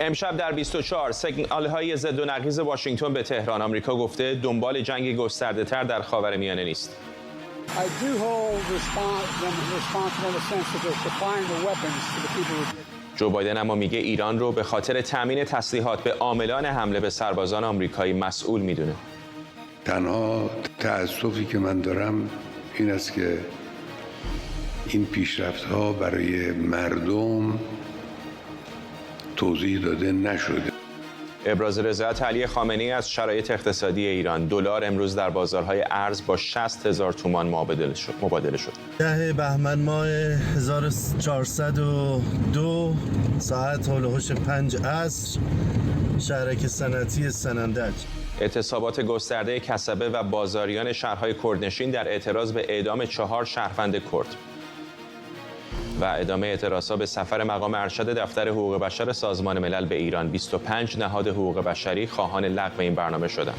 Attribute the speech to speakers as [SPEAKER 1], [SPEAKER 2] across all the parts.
[SPEAKER 1] امشب در 24 سیگنال‌های ضد و نقیض واشنگتن به تهران. آمریکا گفته دنبال جنگ گسترده‌تر در خاورمیانه نیست. جو بایدن اما میگه ایران رو به خاطر تامین تسلیحات به عاملان حمله به سربازان آمریکایی مسئول میدونه.
[SPEAKER 2] تنها تأسفی که من دارم این است که این پیشرفت‌ها برای مردم توضیح داده نشده.
[SPEAKER 1] ابراز رضایت علی خامنه‌ای از شرایط اقتصادی ایران. دلار امروز در بازارهای ارز با 60,000 تومان مبادله شد.
[SPEAKER 3] 10 بهمن ماه 1402 ساعت هولوش 5 عصر شهرک صنعتی سنندج.
[SPEAKER 1] اعتصابات گسترده کسبه و بازاریان شهرهای کردنشین در اعتراض به اعدام 4 شهروند کرد. و ادامه اعتراضات به سفر مقام ارشد دفتر حقوق بشر سازمان ملل به ایران. 25 نهاد حقوق بشری خواهان لغو این برنامه شدند.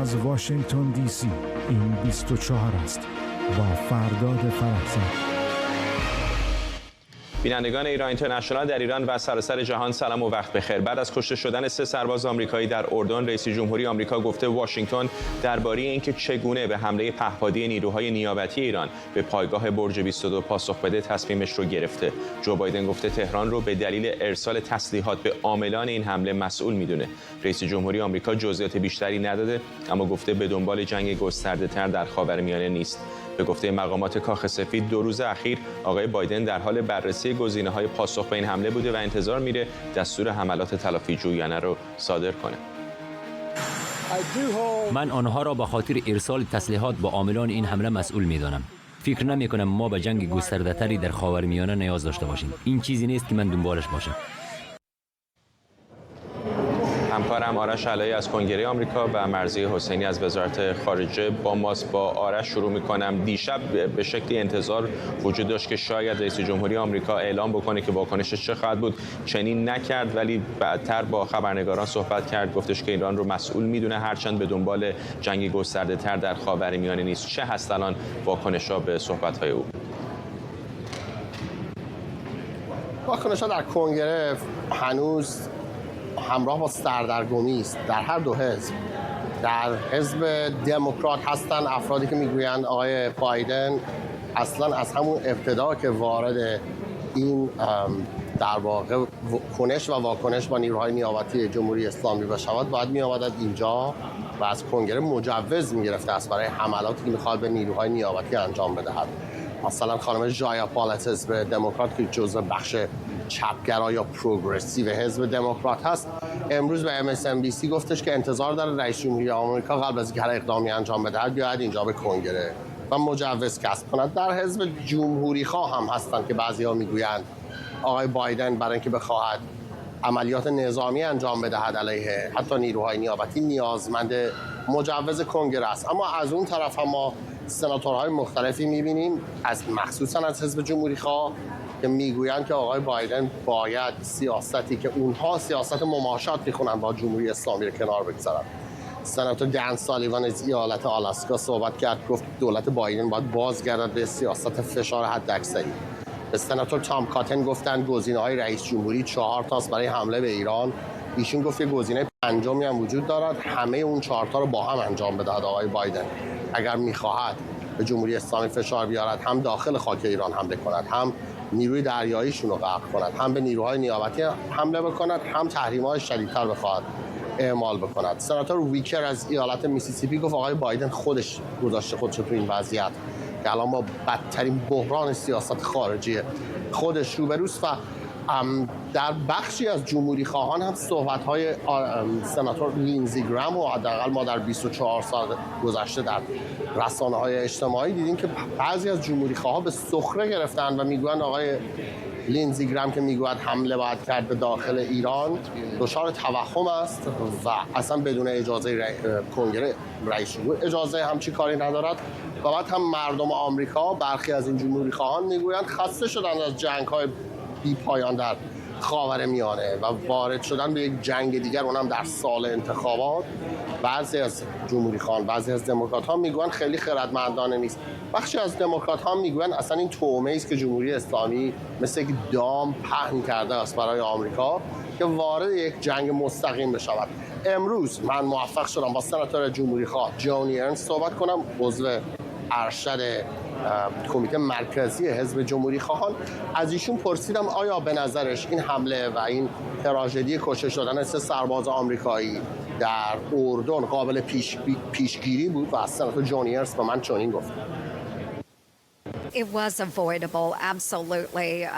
[SPEAKER 4] از واشنگتن دی سی این 24 است با فرداد فرحزاد.
[SPEAKER 1] بینندگان ایران اینترنشنال در ایران و سراسر جهان سلام و وقت بخیر. بعد از کشته شدن 3 سرباز آمریکایی در اردن، رئیس جمهوری آمریکا گفته واشنگتن درباره اینکه چگونه به حمله پهپادی نیروهای نیابتی ایران به پایگاه برج 22 پاسخ بده تصمیمش رو گرفته. جو بایدن گفته تهران رو به دلیل ارسال تسلیحات به عاملان این حمله مسئول میدونه. رئیس جمهوری آمریکا جزئیات بیشتری نداده، اما گفته به دنبال جنگ گسترده‌تر در خاورمیانه نیست. به گفته مقامات کاخ سفید 2 روز اخیر آقای بایدن در حال بررسی گزینه‌های پاسخ به این حمله بوده و انتظار میره دستور حملات تلافی جویانه رو صادر کنه.
[SPEAKER 5] من آنها را به خاطر ارسال تسلیحات به عاملان این حمله مسئول می‌دانم. فکر نمی‌کنم ما به جنگ گسترده‌تری در خاورمیانه نیاز داشته باشیم. این چیزی نیست که من دنبالش باشم.
[SPEAKER 1] همکارم آرش علایی از کنگره آمریکا و مرضیه حسینی از وزارت خارجه با ماست. با آرش شروع می‌کنم. دیشب به شکلی انتظار وجود داشت که شاید رئیس جمهوری آمریکا اعلام بکنه که واکنشش چه خواهد بود. چنین نکرد، ولی بعدتر با خبرنگاران صحبت کرد، گفتش که ایران رو مسئول میدونه هرچند به دنبال جنگ گسترده‌تر در خاورمیانه نیست. چه هست الان واکنش‌ها به صحبت‌های او؟
[SPEAKER 6] واکنش‌ها در کنگره هنوز همراه با سردرگمی است در هر دو حزب. در حزب دموکرات هستن افرادی که میگویند آقای بایدن اصلا از همون ابتدا که وارد این در واقع کنش و واکنش با نیروهای نیابتی جمهوری اسلامی بشود باید میآمد اینجا و از کنگره مجوز میگرفته است برای حملاتی که میخواد به نیروهای نیابتی انجام بدهد. مثلا خانم جایا پالت حزب دموکرات که جزء بخش چپگرا یا پروگرسیو حزب دموکرات هست، امروز به MSNBC گفتش که انتظار داره رئیس جمهوری آمریکا قبل از اینکه هر اقدامی انجام بدهد بیاید اینجا به کنگره و مجوز کسب کند. در حزب جمهوری خواه هم هستند که بعضی‌ها میگویند آقای بایدن برای اینکه بخواهد عملیات نظامی انجام بدهد علیه حتی نیروهای نیابتی نیازمند مجوز کنگره است. اما از اون طرف هم ما سناتورهای مختلفی می‌بینیم از مخصوصا از حزب جمهوری خواه که میگویند که آقای بایدن باید سیاستی که اونها سیاست مماشات میخونن با جمهوری اسلامی رو کنار بگذارن. سناتور دن سالیوان از ایالت آلاسکا صحبت کرد، گفت دولت بایدن باید بازگردد به سیاست فشار حداکثری. به سناتور تام کاتن گفتن گزینه‌های رئیس جمهوری 4 تاست برای حمله به ایران. ایشون گفت که گزینه پنجمی هم وجود دارد، همه اون 4 تا رو با هم انجام بدهد آقای بایدن اگر میخواهد به جمهوری اسلامی فشار بیارد، هم داخل خاک ایران حمله کند، هم نیروی دریاییشون رو غرق کند، هم به نیروهای نیابتی حمله بکند، هم تحریم‌های شدیدتر بخواهد اعمال بکند. سناتور ویکر از ایالت میسیسیپی گفت آقای بایدن خودش گذاشته خودش تو این وضعیت که الان با بدترین بحران سیاست خارجی خودش روبروست و در بخشی از جمهوری خواهان هم صحبت‌های سناتور لینزی گرام و حداقل ما در 24 سال گذشته در رسانه‌های اجتماعی دیدیم که بعضی از جمهوری خواهان به سخره گرفتن و میگویند آقای لینزی گرام که میگوید حمله باید کرد به داخل ایران دچار توهم است و اصلا بدون اجازه کنگره رئیس جمهور اجازه همچی کاری ندارد. و بعد هم مردم آمریکا برخی از این جمهوری خواهان میگویند خسته شدن از جنگ‌های بی پایان در خاورمیانه و وارد شدن به یک جنگ دیگر، اونم در سال انتخابات، بعضی از جمهوری‌خوان، بعضی از دموکرات‌ها میگوین خیلی خردمندانه نیست. بخشی از دموکرات‌ها میگوین اصلا این تومه‌ای است که جمهوری اسلامی مثل یک دام پهن کرده است برای آمریکا که وارد یک جنگ مستقیم بشود. امروز من موفق شدم با سناتور جمهوری‌خواه جونی ارنست صحبت کنم، عضو ارشد کمیته مرکزی حزب جمهوری‌خواهان. از ایشون پرسیدم آیا به نظرش این حمله و این تراژدی کشته شدن 3 سرباز آمریکایی در اردن قابل پیشگیری بود و سناتور جونی ارنست به من چنین گفت.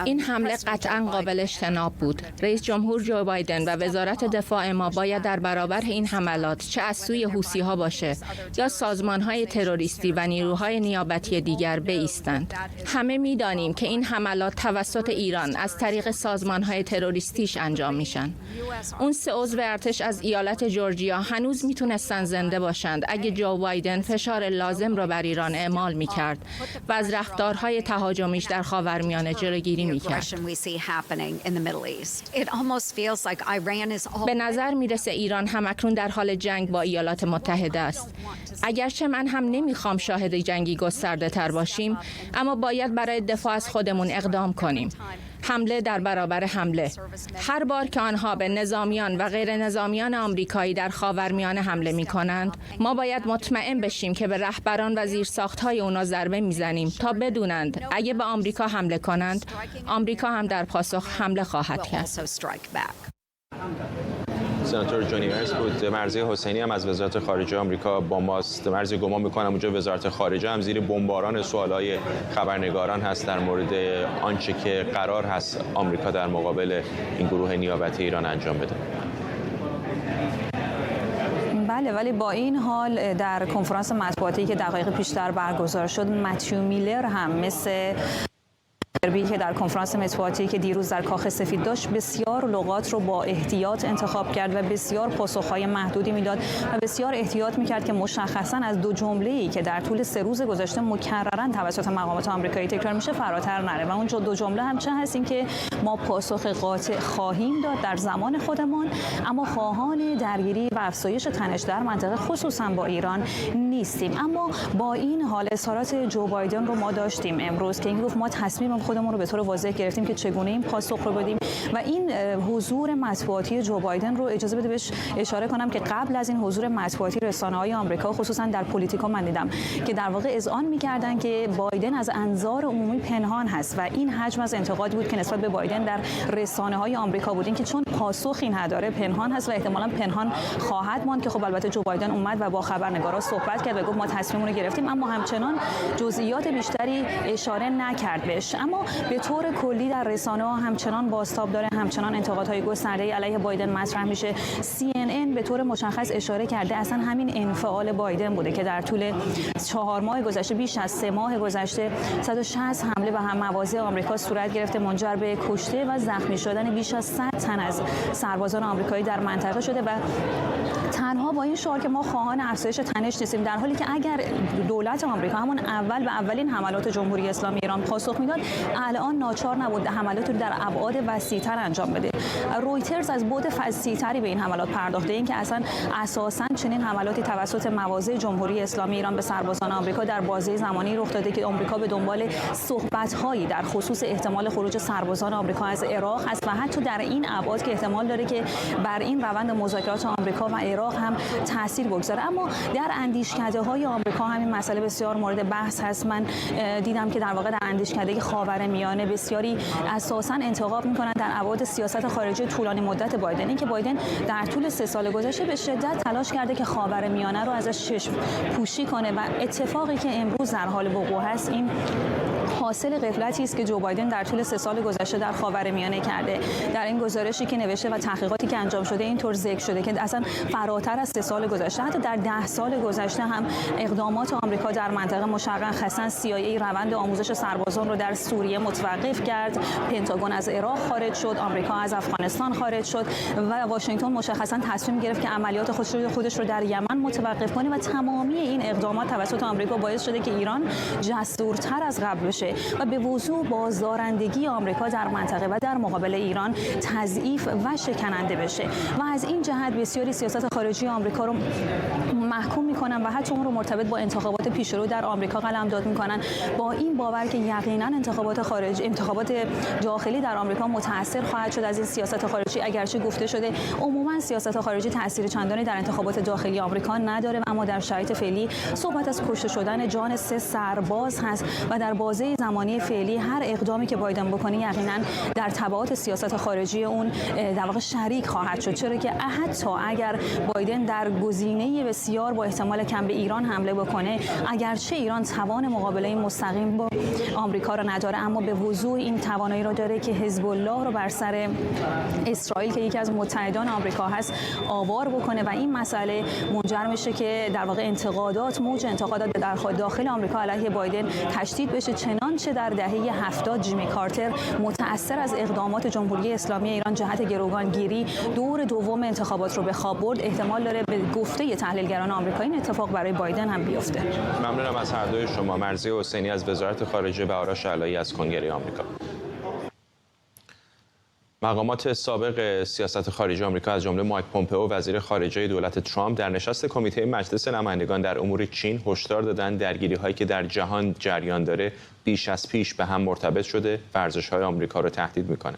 [SPEAKER 7] این حمله قطعاً قابل اجتناب بود. رئیس جمهور جو بایدن و وزارت دفاع ما باید در برابر این حملات، چه از سوی حوثی‌ها باشه یا سازمان‌های تروریستی و نیروهای نیابتی دیگر، بایستند. همه می‌دانیم که این حملات توسط ایران از طریق سازمان‌های تروریستیش انجام میشن. اون 3 عضو ارتش از ایالت جورجیا هنوز میتونستن زنده باشند اگه جو بایدن فشار لازم را بر ایران اعمال می‌کرد و از رفتارهای تهاجمیش در خاورمیانه جلوگیری می‌کرد. به نظر میرسه ایران همکنون در حال جنگ با ایالات متحده است. اگرچه من هم نمیخوام شاهد جنگی گسترده تر باشیم، اما باید برای دفاع از خودمون اقدام کنیم. حمله در برابر حمله. هر بار که آنها به نظامیان و غیر نظامیان آمریکایی در خاورمیانه حمله می‌کنند، ما باید مطمئن بشیم که به رهبران و زیرساخت‌های اونا ضربه می‌زنیم تا بدونند اگه به آمریکا حمله کنند، آمریکا هم در پاسخ حمله خواهد کرد.
[SPEAKER 1] سناتور جونی ارنست بود. مرضی حسینی هم از وزارت خارجه آمریکا با ماست. مرضی، گمان می‌کنم اونجا وزارت خارجه هم زیر بمباران سوالای خبرنگاران هست در مورد آنچه که قرار هست آمریکا در مقابل این گروه نیابتی ایران انجام بده.
[SPEAKER 8] بله، ولی با این حال در کنفرانس مطبوعاتی که دقایق پیشتر برگزار شد، متیو میلر هم مثل که در کنفرانس مطبوعاتی که دیروز در کاخ سفید داشت، بسیار لغات رو با احتیاط انتخاب کرد و بسیار پاسخهای محدودی میداد و بسیار احتیاط میکرد که مشخصا از 2 جمله‌ای که در طول 3 روز گذشته مکررن توسط مقامات آمریکایی تکرار میشه فراتر نره. و اون 2 جمله هم چه هست؟ این که ما پاسخ قاطع خواهیم داد در زمان خودمان، اما خواهان درگیری و افزایش تنش در منطقه خصوصا با ایران نیستیم. اما با این حال اظهارات جو بایدن رو ما داشتیم امروز که این گفت ما تصمیم خودمون رو به طور واضح گرفتیم که چگونه این پاسخ رو بدیم و این حضور مطبوعاتی جو بایدن رو اجازه بده بهش اشاره کنم که قبل از این حضور مطبوعاتی رسانه‌های آمریکا خصوصا در پلیتیکو من دیدم که در واقع اذعان می‌کردن که بایدن از انظار عمومی پنهان هست و این حجم از انتقادی بود که نسبت به بایدن در رسانه‌های آمریکا بود، این که چون پاسخی نداره پنهان هست و احتمالاً پنهان خواهد ماند. که خب البته جو بایدن اومد و با خبرنگارا صحبت کرد و گفت ما تصمیممون رو گرفتیم، اما همچنان جزئیات بیشتری اشاره نکرد بهش. اما به طور کلی در رسانه‌ها همچنان بازتاب داره، همچنان انتقادهای گسترده علیه بایدن مطرح میشه. CNN به طور مشخص اشاره کرده اصلا همین انفعال بایدن بوده که در طول 4 ماه گذشته، بیش از 3 ماه گذشته، 160 حمله به هم مواضع آمریکا صورت گرفته، منجر به کشته و زخمی شدن بیش از 100 تن از سربازان آمریکایی در منطقه شده و تنها با این شعار که ما خواهان افزایش تنش نیستیم، در حالی که اگر دولت آمریکا همون اول به اولین حملات جمهوری اسلامی ایران پاسخ میداد، الان ناچار نبود حملات رو در ابعاد وسیع‌تر انجام بده. رویترز از بعد وسیع‌تری به این حملات پرداخته، این که اصلا اساساً چنین حملاتی توسط مواضع جمهوری اسلامی ایران به سربازان آمریکا در بازه زمانی رخ داده که آمریکا به دنبال صحبت‌هایی در خصوص احتمال خروج سربازان آمریکا از عراق است و حتی در این ابعاد که احتمال داره که بر این روند مذاکرات آمریکا و عراق هم تاثیر بگذاره. اما در اندیشکده‌های آمریکا همین مسئله بسیار مورد بحث هست. من دیدم که در واقع در اندیشکده خاورمیانه بسیاری اساساً انتقاد می‌کنند در ابعاد سیاست خارجی طولانی مدت بایدن، این که بایدن در طول 3 سال گذشته به شدت تلاش کرده که خاورمیانه رو ازش چشم پوشی کنه و اتفاقی که امروز در حال وقوع هست این حاصل غفلتی است که جو بایدن در طول 3 سال گذشته در خاورمیانه کرده. در این گزارشی که نوشته و تحقیقاتی که انجام شده اینطور ذکر شده که اصلا فراتر از 3 سال گذشته، حتی در 10 سال گذشته هم اقدامات آمریکا در منطقه مشرق خاصه CIA روند آموزش سربازان رو در سوریه متوقف کرد، پنتاگون از عراق خارج شد، آمریکا از افغانستان خارج شد و واشنگتن مشخصا تصمیم گرفت که عملیات خودش رو در یمن متوقف کنه و تمامی این اقدامات توسط آمریکا باعث شده که ایران جسورتر از قبل بشه و به وضوح بازدارندگی آمریکا در منطقه و در مقابل ایران تضعیف و شکننده بشه و از این جهت بسیاری سیاست خارجی آمریکا رو محکوم میکنن و حتی اون رو مرتبط با انتخابات پیشرو در آمریکا قلمداد میکنن، با این باور که یقینا انتخابات داخلی در آمریکا متاثر خواهد شد از این سیاست خارجی. اگرچه گفته شده عموما سیاست خارجی تاثیر چندانی در انتخابات داخلی آمریکا نداره، اما در شرایط فعلی صحبت از کشته شدن جان 3 سرباز هست و در بازه زمانی فعلی هر اقدامی که بایدن بکنه یقینا در تبعات سیاست خارجی اون در واقع شریک خواهد شد، چرا که حتی اگر بایدن در گزینه بسیار با احتمال کم به ایران حمله بکنه، اگرچه ایران توان مقابله مستقیم با آمریکا را نداره، اما به وضوح این توانایی را داره که حزب الله رو بر سر اسرائیل که یکی از متحدان آمریکا هست آوار بکنه و این مسئله منجر میشه که در واقع موج انتقادات در داخل آمریکا علیه بایدن تشدید بشه، چنانچه در دهه 70 جیمی کارتر متأثر از اقدامات جمهوری اسلامی ایران جهت گروگانگیری دور دوم انتخابات رو به خواب برد. احتمال داره به گفته تحلیلگران آمریکایی این اتفاق برای بایدن هم بیفته.
[SPEAKER 1] ممنونم از هر دوی شما. مرضیه حسینی از وزارت خارجه و آرش علایی از کنگره آمریکا. مقامات سابق سیاست خارجی آمریکا از جمله مایک پومپئو وزیر خارجه دولت ترامپ در نشست کمیته مجلس نمایندگان در امور چین هشدار دادند درگیری‌هایی که در جهان جریان داره بیش از پیش به هم مرتبط شده و ارزش‌های آمریکا رو تهدید می‌کنه.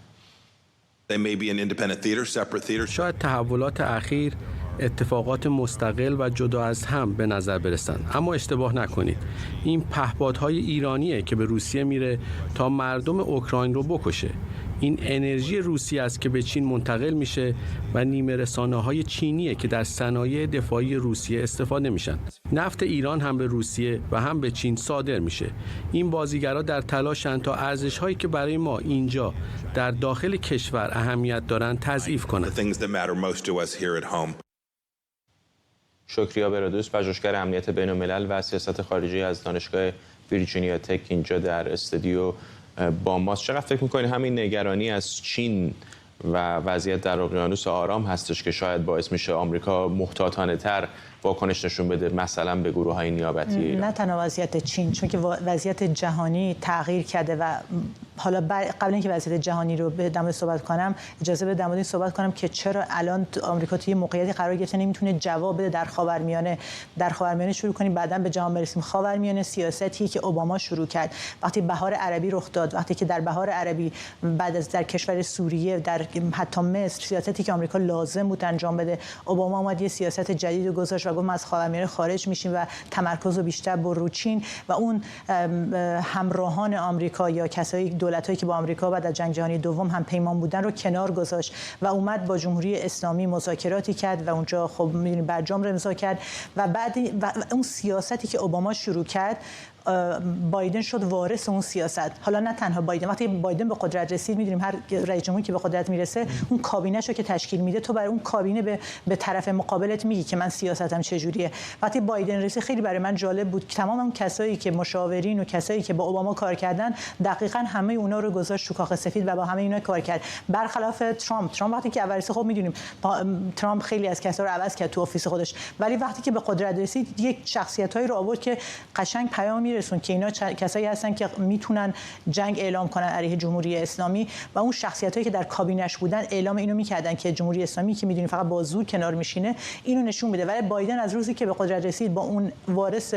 [SPEAKER 9] شاید تحولات اخیر اتفاقات مستقل و جدا از هم به نظر برسند، اما اشتباه نکنید، این پهپادهای ایرانیه که به روسیه میره تا مردم اوکراین رو بکشه. این انرژی روسی است که به چین منتقل میشه و نیمه رسانه‌های چینیه که در صنایع دفاعی روسیه استفاده میشن. نفت ایران هم به روسیه و هم به چین صادر میشه. این بازیگرا در تلاشن تا ارزش‌هایی که برای ما اینجا در داخل کشور اهمیت دارن تضعیف کنند.
[SPEAKER 1] شکریا برادوس، پژوهشگر امنیت بین‌الملل و سیاست خارجی از دانشگاه ویرجینیا تک اینجا در استودیو با ماست. چقدر فکر می‌کنید همین نگرانی از چین و وضعیت در اقیانوس آرام هستش که شاید باعث میشه آمریکا محتاطانه‌تر واکنش نشون بده مثلا به گروه‌های نیابتی ایران؟
[SPEAKER 10] نه تنها وضعیت چین، چون که وضعیت جهانی تغییر کرده و حالا قبل اینکه وضعیت جهانی رو به دماغ صحبت کنم، اجازه بده دماغ صحبت کنم که چرا الان آمریکا توی موقعیتی قرار گرفته نمیتونه جواب بده در خاورمیانه شروع کنیم بعداً به جهان برسیم. خاورمیانه سیاستی که اوباما شروع کرد وقتی بهار عربی رخ داد، وقتی که در بهار عربی بعد از در کشور سوریه، در حتی مصر، سیاستی که آمریکا لازم بود انجام بده، اوباما اومد یه سیاست جدید رو گذاشت و گفت ما از خاورمیانه خارج میشیم و تمرکز رو بیشتر رو چین و اون همراهان آمریکا یا کسایی دولتایی که با آمریکا بعد از جنگ جهانی دوم هم پیمان بودن رو کنار گذاشت و اومد با جمهوری اسلامی مذاکراتی کرد و اونجا خب می‌دونید برجام رو امضا کرد و بعد اون سیاستی که اوباما شروع کرد بایدن شد وارث اون سیاست. حالا نه تنها بایدن، وقتی بایدن به قدرت رسید می‌دونیم هر رئیس جمهوری که به قدرت میرسه اون کابینه‌شو که تشکیل میده تو برای اون کابینه به طرف مقابلت میگی که من سیاستم چجوریه. وقتی بایدن رسید خیلی برای من جالب بود که تمام اون کسایی که مشاورین و کسایی که با اوباما کار کردن دقیقاً همه اونا رو گذاشت تو کاخ سفید و با همه اینا کار کرد، برخلاف ترامپ وقتی که اول خب می‌دونیم ترامپ خیلی از کسا رو عوض کرد تو آفیس خودش، ولی وقتی که به قدرت رسید یک شخصیتایی رو آورد که قشنگ پیام میرسون که اینا کسایی هستن که میتونن جنگ اعلام کنن علیه جمهوری اسلامی و اون شخصیتایی که در کابینش بودن اعلام اینو میکردن که جمهوری اسلامی که میدونیم فقط با زور کنار میشینه اینو نشون بده. ولی بایدن از روزی که به قدرت رسید با اون وارث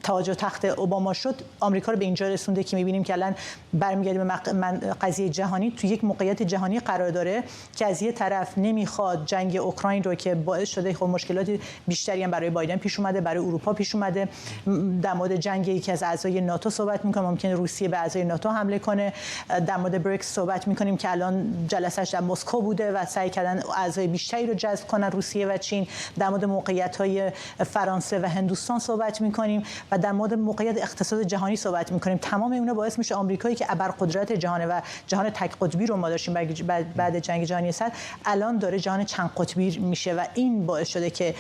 [SPEAKER 10] تاج و تخت اوباما شد آمریکا رو به اینجا رسونده که میبینیم که الان برمیگردیم به قضیه جهانی، تو یک موقعیت جهانی قرار داره که از یه طرف نمیخواد جنگ اوکراین رو که باعث شده خب مشکلات بیشتری هم برای بایدن پیش اومده، برای اروپا پیش اومده. در مورد جنگ یکی از اعضای ناتو صحبت می‌کنیم، ممکنه روسیه به اعضای ناتو حمله کنه. در مورد بریکس صحبت می‌کنیم که الان جلسه‌اش در مسکو بوده و سعی کردن اعضای بیشتری رو جذب کنن روسیه و چین. در مورد موقعیت‌های فرانسه و هندوستان صحبت می‌کنیم و در مورد موقعیت اقتصاد جهانی صحبت می‌کنیم. تمام اینا باعث میشه آمریکایی که ابرقدرت جهان و جهان تک قطبی رو ما داشتیم بعد جنگ جهانی سرد الان داره جهان چند قطبی میشه و این باعث شده که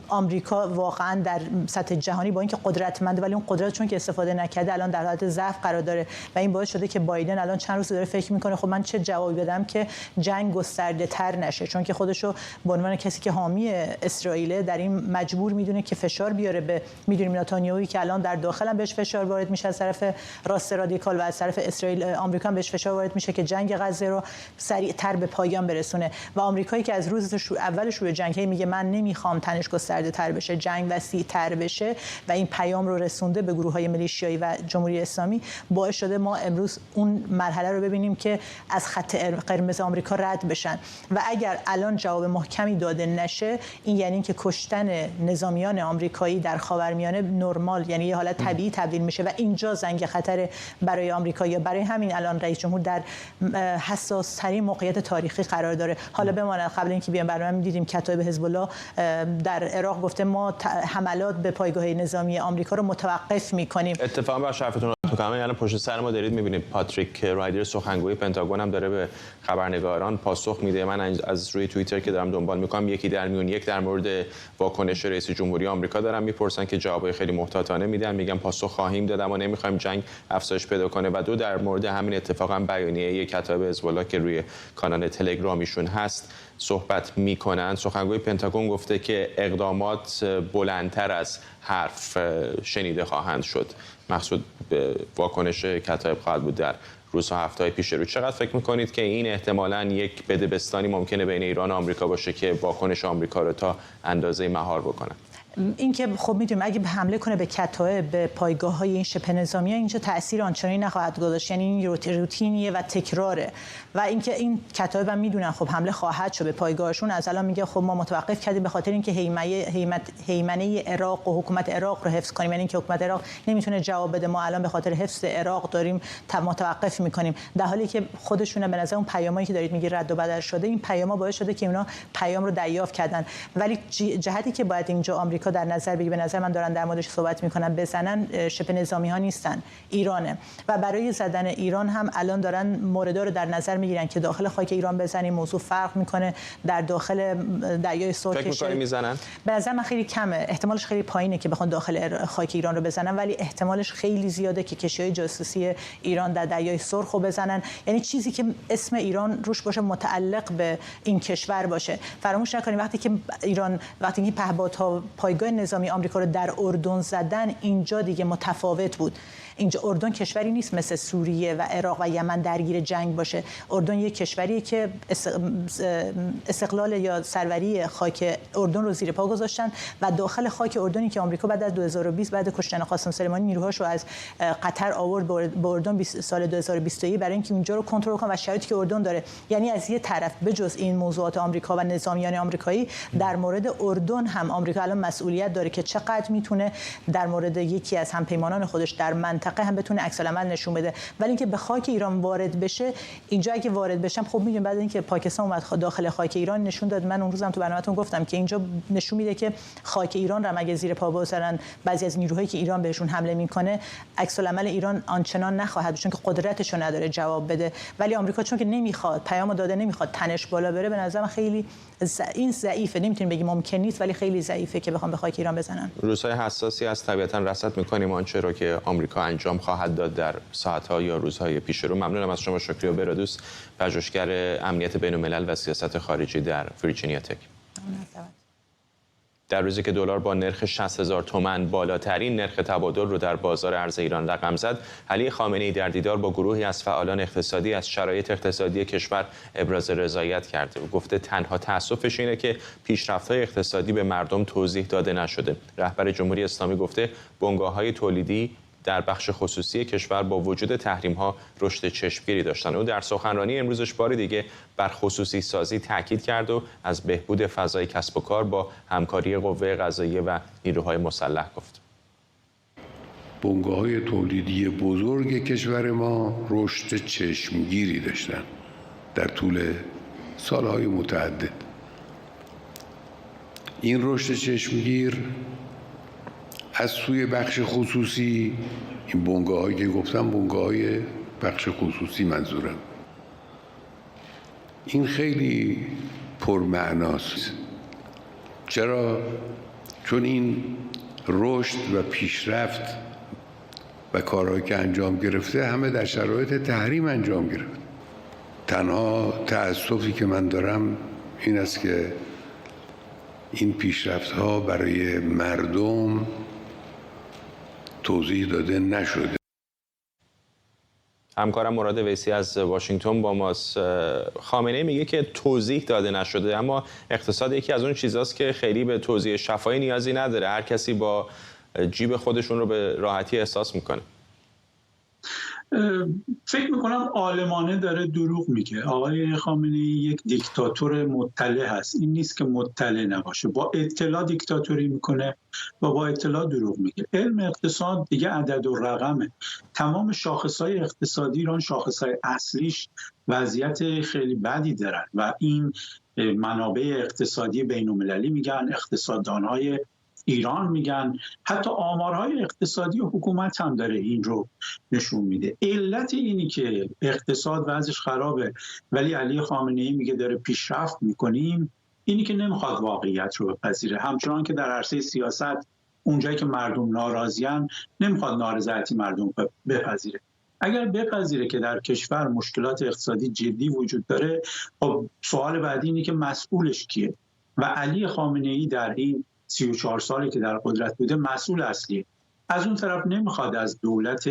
[SPEAKER 10] آمریکا واقعا در سطح جهانی با اینکه قدرتمنده ولی اون اون قدرت چون که استفاده نکرده الان در حالت ضعف قرار داره و این باعث شده که بایدن الان چند روز داره فکر میکنه خب من چه جوابی بدم که جنگ گسترده تر نشه، چون که خودشو به عنوان کسی که حامی اسرائیل در این مجبور میدونه که فشار بیاره به میدونیم نتانیاهویی که الان در داخل هم بهش فشار وارد میشه از طرف راست رادیکال و از طرف اسرائیل، آمریکا هم بهش فشار وارد میشه که جنگ غزه رو سریعتر به پایان برسونه و آمریکایی که از روز اول شروع جنگ میگه من نمیخوام تنش گسترده تر بشه، جنگ وسیع تر بشه و این پیام رو رسونده به گروه‌های میلیشیایی و جمهوری اسلامی، باعث شده ما امروز اون مرحله رو ببینیم که از خط قرمز آمریکا رد بشن و اگر الان جواب محکمی داده نشه این یعنی اینکه کشتن نظامیان آمریکایی در خاورمیانه نرمال، یعنی یه حالت طبیعی تبدیل میشه و اینجا زنگ خطر برای آمریکایی‌ها. برای همین الان رئیس جمهور در حساس ترین موقعیت تاریخی قرار داره. حالا بماند قبل اینکه بیام برنامه دیدیم کتایب حزب الله در عراق گفته ما حملات به پایگاه نظامی آمریکا رو متوقف می‌کنیم.
[SPEAKER 1] اتفاقا با شرفتون تو کامل الان پشت سر ما دارید می‌بینید پاتریک رایدر سخنگوی پنتاگون هم داره به خبرنگاران پاسخ میده. من از روی توییتر که دارم دنبال می‌کنم یکی در میون یک در مورد واکنش رئیس جمهوری آمریکا دارم میپرسن که جوابای خیلی محتاطانه میدن، میگن پاسخ خواهیم داد اما نمی‌خوایم جنگ افزایش پیدا کنه و دو در مورد همین اتفاقا بیانیه کتایب حزب الله که روی کانال تلگرامیشون هست صحبت میکنن. سخنگوی پنتاگون گفته که اقدامات بلندتر از حرف شنیده خواهند شد. مقصود واکنش کتایب خواهد بود در روزها هفته‌های پیش رو. چقدر فکر میکنید که این احتمالاً یک بدبستانی ممکنه بین ایران و آمریکا باشه که واکنش آمریکا رو تا اندازه مهار بکنه؟
[SPEAKER 10] این که خب میدونیم اگه حمله کنه به کتایب به پایگاه‌های این شبه نظامی اینجا تأثیر آنچنانی نخواهد گذاشت، یعنی این روتینیه و تکراره و اینکه این کتایب هم میدونن خب حمله خواهد شد به پایگاهشون، از الان میگه خب ما متوقف کردیم به خاطر اینکه هیمنه عراق و حکومت عراق رو حفظ کنیم، یعنی اینکه حکومت عراق نمیتونه جواب بده، ما الان به خاطر حفظ عراق داریم متوقف میکنیم، در حالی که خودشون به نظر اون پیامایی که دارید میگید رد و بدل شده، این پیاما باعث شده که اونا پیام رو دریافت کردن. ولی جهتی که باید اینجا آمریکا در نظر بگیره، به نظر من دارن در موردش صحبت میکنن، بزنن شبه نظامی ها نیستن، ایرانه و برای زدن ایران هم الان دارن موردا رو در نظر میگیرن که داخل خاک ایران بزنیم، موضوع فرق میکنه، در داخل دریای سرخ
[SPEAKER 1] فکر می‌کنی میزنن؟
[SPEAKER 10] به نظر من خیلی کمه، احتمالش خیلی پایینه که بخوان داخل خاک ایران رو بزنن، ولی احتمالش خیلی زیاده که کشتی‌های جاسوسی ایران در دریای سرخ رو بزنن، یعنی چیزی که اسم ایران روش باشه، متعلق به این کشور باشه. فراموش نکنیم وقتی که ایران وقتی این پهپادها پایگاه نظامی آمریکا رو در اردن زدن، اینجا دیگه متفاوت بود. اینجا اردن کشوری نیست مثل سوریه و عراق و یمن درگیر جنگ باشه. اردن یک کشوریه که استقلال یا سروری خاک اردن رو زیر پا گذاشتن و داخل خاک اردنی که آمریکا بعد از 2020 بعد کشتن قاسم سلیمانی نیروهاش رو از قطر آورد به اردن سال 2021 برای اینکه اونجا رو کنترل کنه و شرایطی که اردن داره، یعنی از یه طرف بجز این موضوعات آمریکا و نظامیان آمریکایی، در مورد اردن هم آمریکا الان مسئولیت داره که چقدر میتونه در مورد یکی از همپیمانان خودش در منطقه هم بتونه عکس العمل نشون بده. ولی اینکه به خاک ایران وارد بشه، اینجا اگه وارد بشم خب میگم بعد اینکه پاکستان اومد داخل خاک ایران نشون داد، من اون روزم تو برنامه‌تون گفتم که اینجا نشون میده که خاک ایران رو اگه زیر پا بذارن بعضی از نیروهایی که ایران بهشون حمله میکنه، عکس العمل ایران آنچنان نخواهد، چون که قدرتشو نداره جواب بده. ولی آمریکا چون که نمیخواد پیامو داده، نمیخواد تنش بالا بره، به نظرم خیلی این ضعیفه، نمیتونیم بگیم ممکن نیست ولی خیلی ضعیفه که بخوام به خاک ایران بزنن.
[SPEAKER 1] روزهای حساسی از طبیعتا رصد می‌کنیم آنچه رو که آمریکا انجام خواهد داد در ساعت‌ها یا روزهای پیش رو. ممنونم از شما شکریا برادوس، پژوهشگر امنیت بین‌الملل و سیاست خارجی در ویرجینیا تک. در روزی که دلار با نرخ 60,000 تومان بالاترین نرخ تبادل رو در بازار ارز ایران رقم زد، علی خامنه‌ای در دیدار با گروهی از فعالان اقتصادی از شرایط اقتصادی کشور ابراز رضایت کرده و گفته تنها تأسفش اینه که پیشرفت‌های اقتصادی به مردم توضیح داده نشده. رهبر جمهوری اسلامی گفته بنگاه‌های تولیدی در بخش خصوصی کشور با وجود تحریم‌ها رشد چشمگیری داشتن. او در سخنرانی امروزش بار دیگه بر خصوصی سازی تاکید کرد و از بهبود فضای کسب و کار با همکاری قوه قضاییه و نیروهای مسلح گفت.
[SPEAKER 2] بنگاه‌های تولیدی بزرگ کشور ما رشد چشمگیری داشتن در طول سالهای متعدد. این رشد چشمگیر از سوی بخش خصوصی، این بنگاه‌هایی که گفتم بنگاه‌های بخش خصوصی منظورم، این خیلی پرمعناست. چرا؟ چون این رشد و پیشرفت و کارهایی که انجام گرفته همه در شرایط تحریم انجام گرفت. تنها تأسفی که من دارم این است که این پیشرفت‌ها برای مردم توضیح داده نشده.
[SPEAKER 1] همکارم مراد ویسی از واشنگتن با ماست. خامنه‌ای میگه که توضیح داده نشده، اما اقتصاد یکی از اون چیزاست که خیلی به توضیح شفاهی نیازی نداره. هر کسی با جیب خودشون رو به راحتی احساس میکنه.
[SPEAKER 11] فکر میکنم عالمانه داره دروغ میگه. آقای خامنه‌ای یک دیکتاتور مطلع هست. این نیست که مطلع نباشه. با اطلاع دیکتاتوری میکنه و با اطلاع دروغ میگه. علم اقتصاد دیگه عدد و رقمه. تمام شاخصهای اقتصادی ایران، شاخصهای اصلیش وضعیت خیلی بدی دارن و این منابع اقتصادی بین‌المللی میگن، اقتصاددانهای ایران میگن، حتی آمارهای اقتصادی و حکومت هم داره این رو نشون میده. علت اینی که اقتصاد وضعش خرابه ولی علی خامنه‌ای میگه داره پیشرفت میکنیم، اینی که نمیخواد واقعیت رو بپذیره. همچنان که در عرصه سیاست اونجایی که مردم ناراضیان نمیخواد نارضایتی مردم بپذیره. اگر بپذیره که در کشور مشکلات اقتصادی جدی وجود داره، خب سوال بعدی اینه که مسئولش کیه؟ و علی خامنه‌ای در این 34 سالی که در قدرت بوده مسئول اصلی. از اون طرف نمیخواد از دولت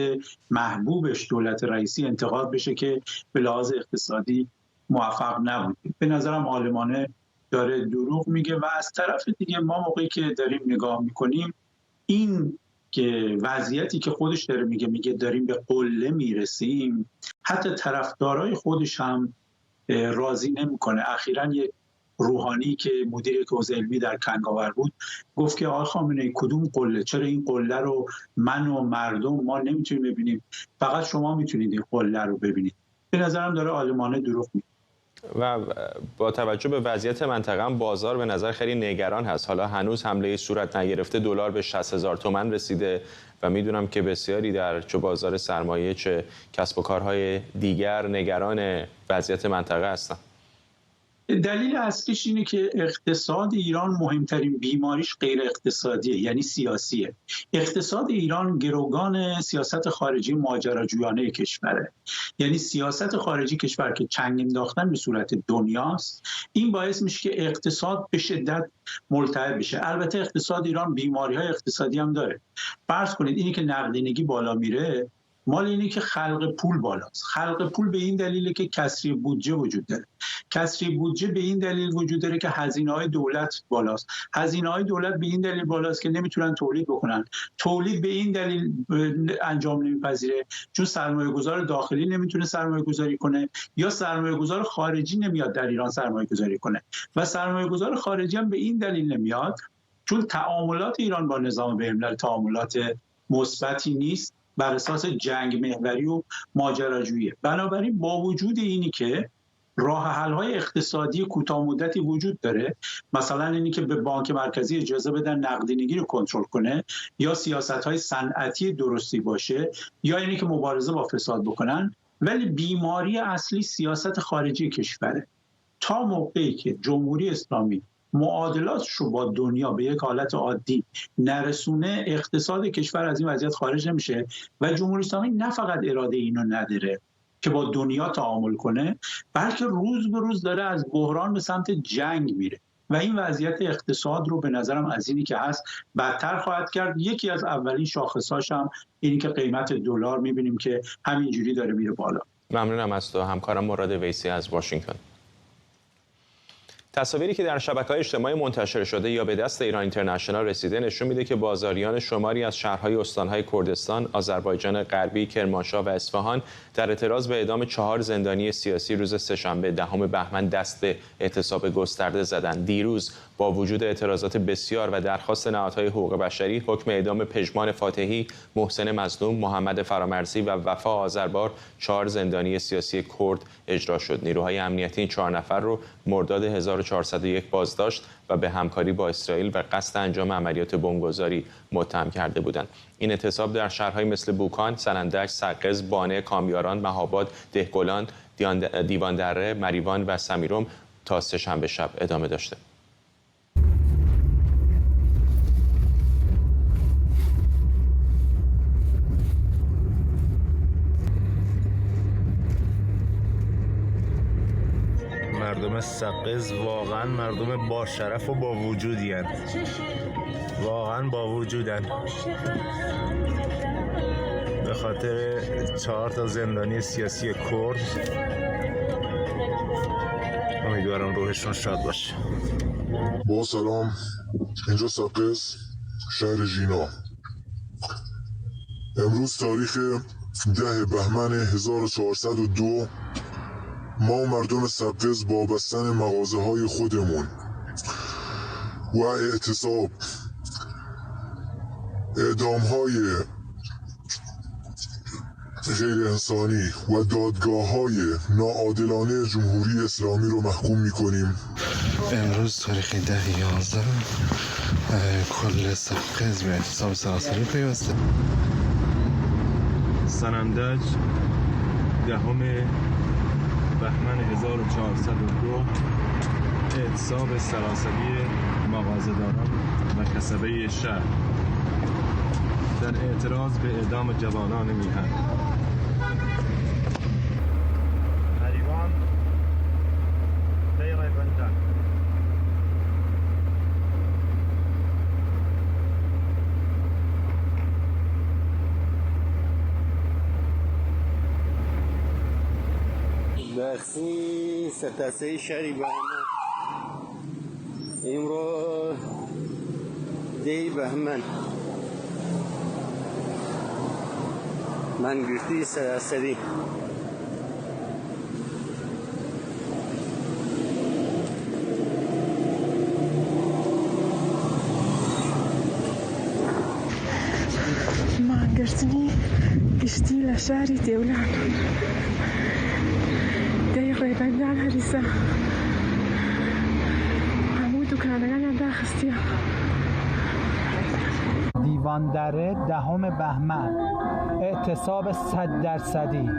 [SPEAKER 11] محبوبش، دولت رئیسی، انتقاد بشه که به لحاظ اقتصادی موفق نبود. به نظرم عالمانه داره دروغ میگه. و از طرف دیگه ما موقعی که داریم نگاه میکنیم، این که وضعیتی که خودش داره میگه داریم به قله میرسیم، حتی طرفدارای خودش هم راضی نمیکنه. اخیراً یک روحانی که مدیر حوزه علمی در کنگاور بود گفت که آقای خامنه‌ای کدوم قله؟ چرا این قله رو من و مردم ما نمیتونیم ببینیم؟ فقط شما میتونید این قله رو ببینید. به نظرم داره عالمانه دروغ میگه.
[SPEAKER 1] و با توجه به وضعیت منطقه هم بازار به نظر خیلی نگران هست. حالا هنوز حمله صورت نگرفته، دلار به 60,000 تومان رسیده و میدونم که بسیاری در چه بازار سرمایه چه کسب و کارهای دیگر نگران وضعیت منطقه هستن.
[SPEAKER 11] دلیل اصلیش اینه که اقتصاد ایران مهمترین بیماریش غیر اقتصادیه، یعنی سیاسیه. اقتصاد ایران گروگان سیاست خارجی ماجراجویانه کشوره، یعنی سیاست خارجی کشور که چنگ انداختن به صورت دنیاست. این باعث میشه که اقتصاد به شدت ملتهب بشه. البته اقتصاد ایران بیماری‌های اقتصادی هم داره. فرض کنید اینی که نقدینگی بالا میره مال اینه که خلق پول بالاست. خلق پول به این دلیله که کسری بودجه وجود داره. کسری بودجه به این دلیل وجود داره که هزینه‌های دولت بالاست. هزینه‌های دولت به این دلیل بالاست که نمیتونن تولید بکنن. تولید به این دلیل انجام نمیپذیره چون سرمایه‌گذار داخلی نمیتونه سرمایه‌گذاری کنه یا سرمایه‌گذار خارجی نمیاد در ایران سرمایه‌گذاری کنه. و سرمایه‌گذار خارجی هم به این دلیل نمیاد چون تعاملات ایران با نظام بین‌الملل تعاملات مثبتی نیست، بر اساس جنگ محوری و ماجراجویی. بنابراین با وجود اینی که راه حل‌های اقتصادی کوتاه مدتی وجود داره، مثلا اینی که به بانک مرکزی اجازه بدن نقدینگی رو کنترل کنه یا سیاست‌های صنعتی درستی باشه یا اینی که مبارزه با فساد بکنن، ولی بیماری اصلی سیاست خارجی کشوره. تا موقعی که جمهوری اسلامی معادلاتش رو با دنیا به یک حالت عادی نرسونه، اقتصاد کشور از این وضعیت خارج نمیشه و جمهوری اسلامی نه فقط اراده اینو نداره که با دنیا تعامل کنه، بلکه روز به روز داره از بحران به سمت جنگ میره و این وضعیت اقتصاد رو به نظرم از اینی که هست بدتر خواهد کرد. یکی از اولین شاخصاش هم اینی که قیمت دلار میبینیم که همینجوری داره میره بالا.
[SPEAKER 1] ممنونم از تو همکارم مراد ویسی از واشنگتن. تصاویری که در شبکه‌های اجتماعی منتشر شده یا به دست ایران اینترنشنال رسیده نشون میده که بازاریان شماری از شهرهای استانهای کردستان، آذربایجان غربی، کرمانشاه و اصفهان در اعتراض به اعدام 4 زندانی سیاسی روز سه‌شنبه 10 بهمن دست به اعتصاب گسترده زدند. دیروز با وجود اعتراضات بسیار و درخواست نهادهای حقوق بشری، حکم اعدام پژمان فاتحی، محسن مظلوم، محمد فرامرزی و وفا آذربار 4 زندانی سیاسی کرد اجرا شد. نیروهای امنیتی این 4 نفر رو مرداد 1401 بازداشت و به همکاری با اسرائیل و قصد انجام عملیات بمبگذاری متهم کرده بودند. این اعتصاب در شهرهای مثل بوکان، سنندج، سقز، بانه، کامیاران، مهاباد، دهگلان، دیواندره، مریوان و سمیرم تا سه‌شنبه شب ادامه داشته.
[SPEAKER 12] مردم سقز واقعا مردم با شرف و با وجودی هستند. واقعا با وجودن. به خاطر 4 زندانی سیاسی کرد امیدوارم روحشون شاد باشه.
[SPEAKER 13] با سلام، اینجا سقز، شهر ژینا. امروز تاریخ 10 بهمن 1402 ما مردم سقز با بستن مغازه های خودمون و اعتصاب، اعدام های غیر انسانی و دادگاه های ناعادلانه جمهوری اسلامی رو محکوم میکنیم.
[SPEAKER 14] امروز تاریخ 10/11 کل سقز به اعتصاب سراسری پیوسته.
[SPEAKER 12] سنندج 10 بهمن 1402 اعتصاب سراسری مغازه‌داران و کسبه شهر در اعتراض به اعدام جوانان میهن.
[SPEAKER 15] بخشی ستاسه شهری بهمن امروز 10 بهمن من گرفتی سراسری
[SPEAKER 16] مانگرتنی گشتی لشاری دولان دقیقه بندان حدیثه همون دکانگان هم داخستیم.
[SPEAKER 17] دیوان دره 10 بهمن اعتصاب 100%.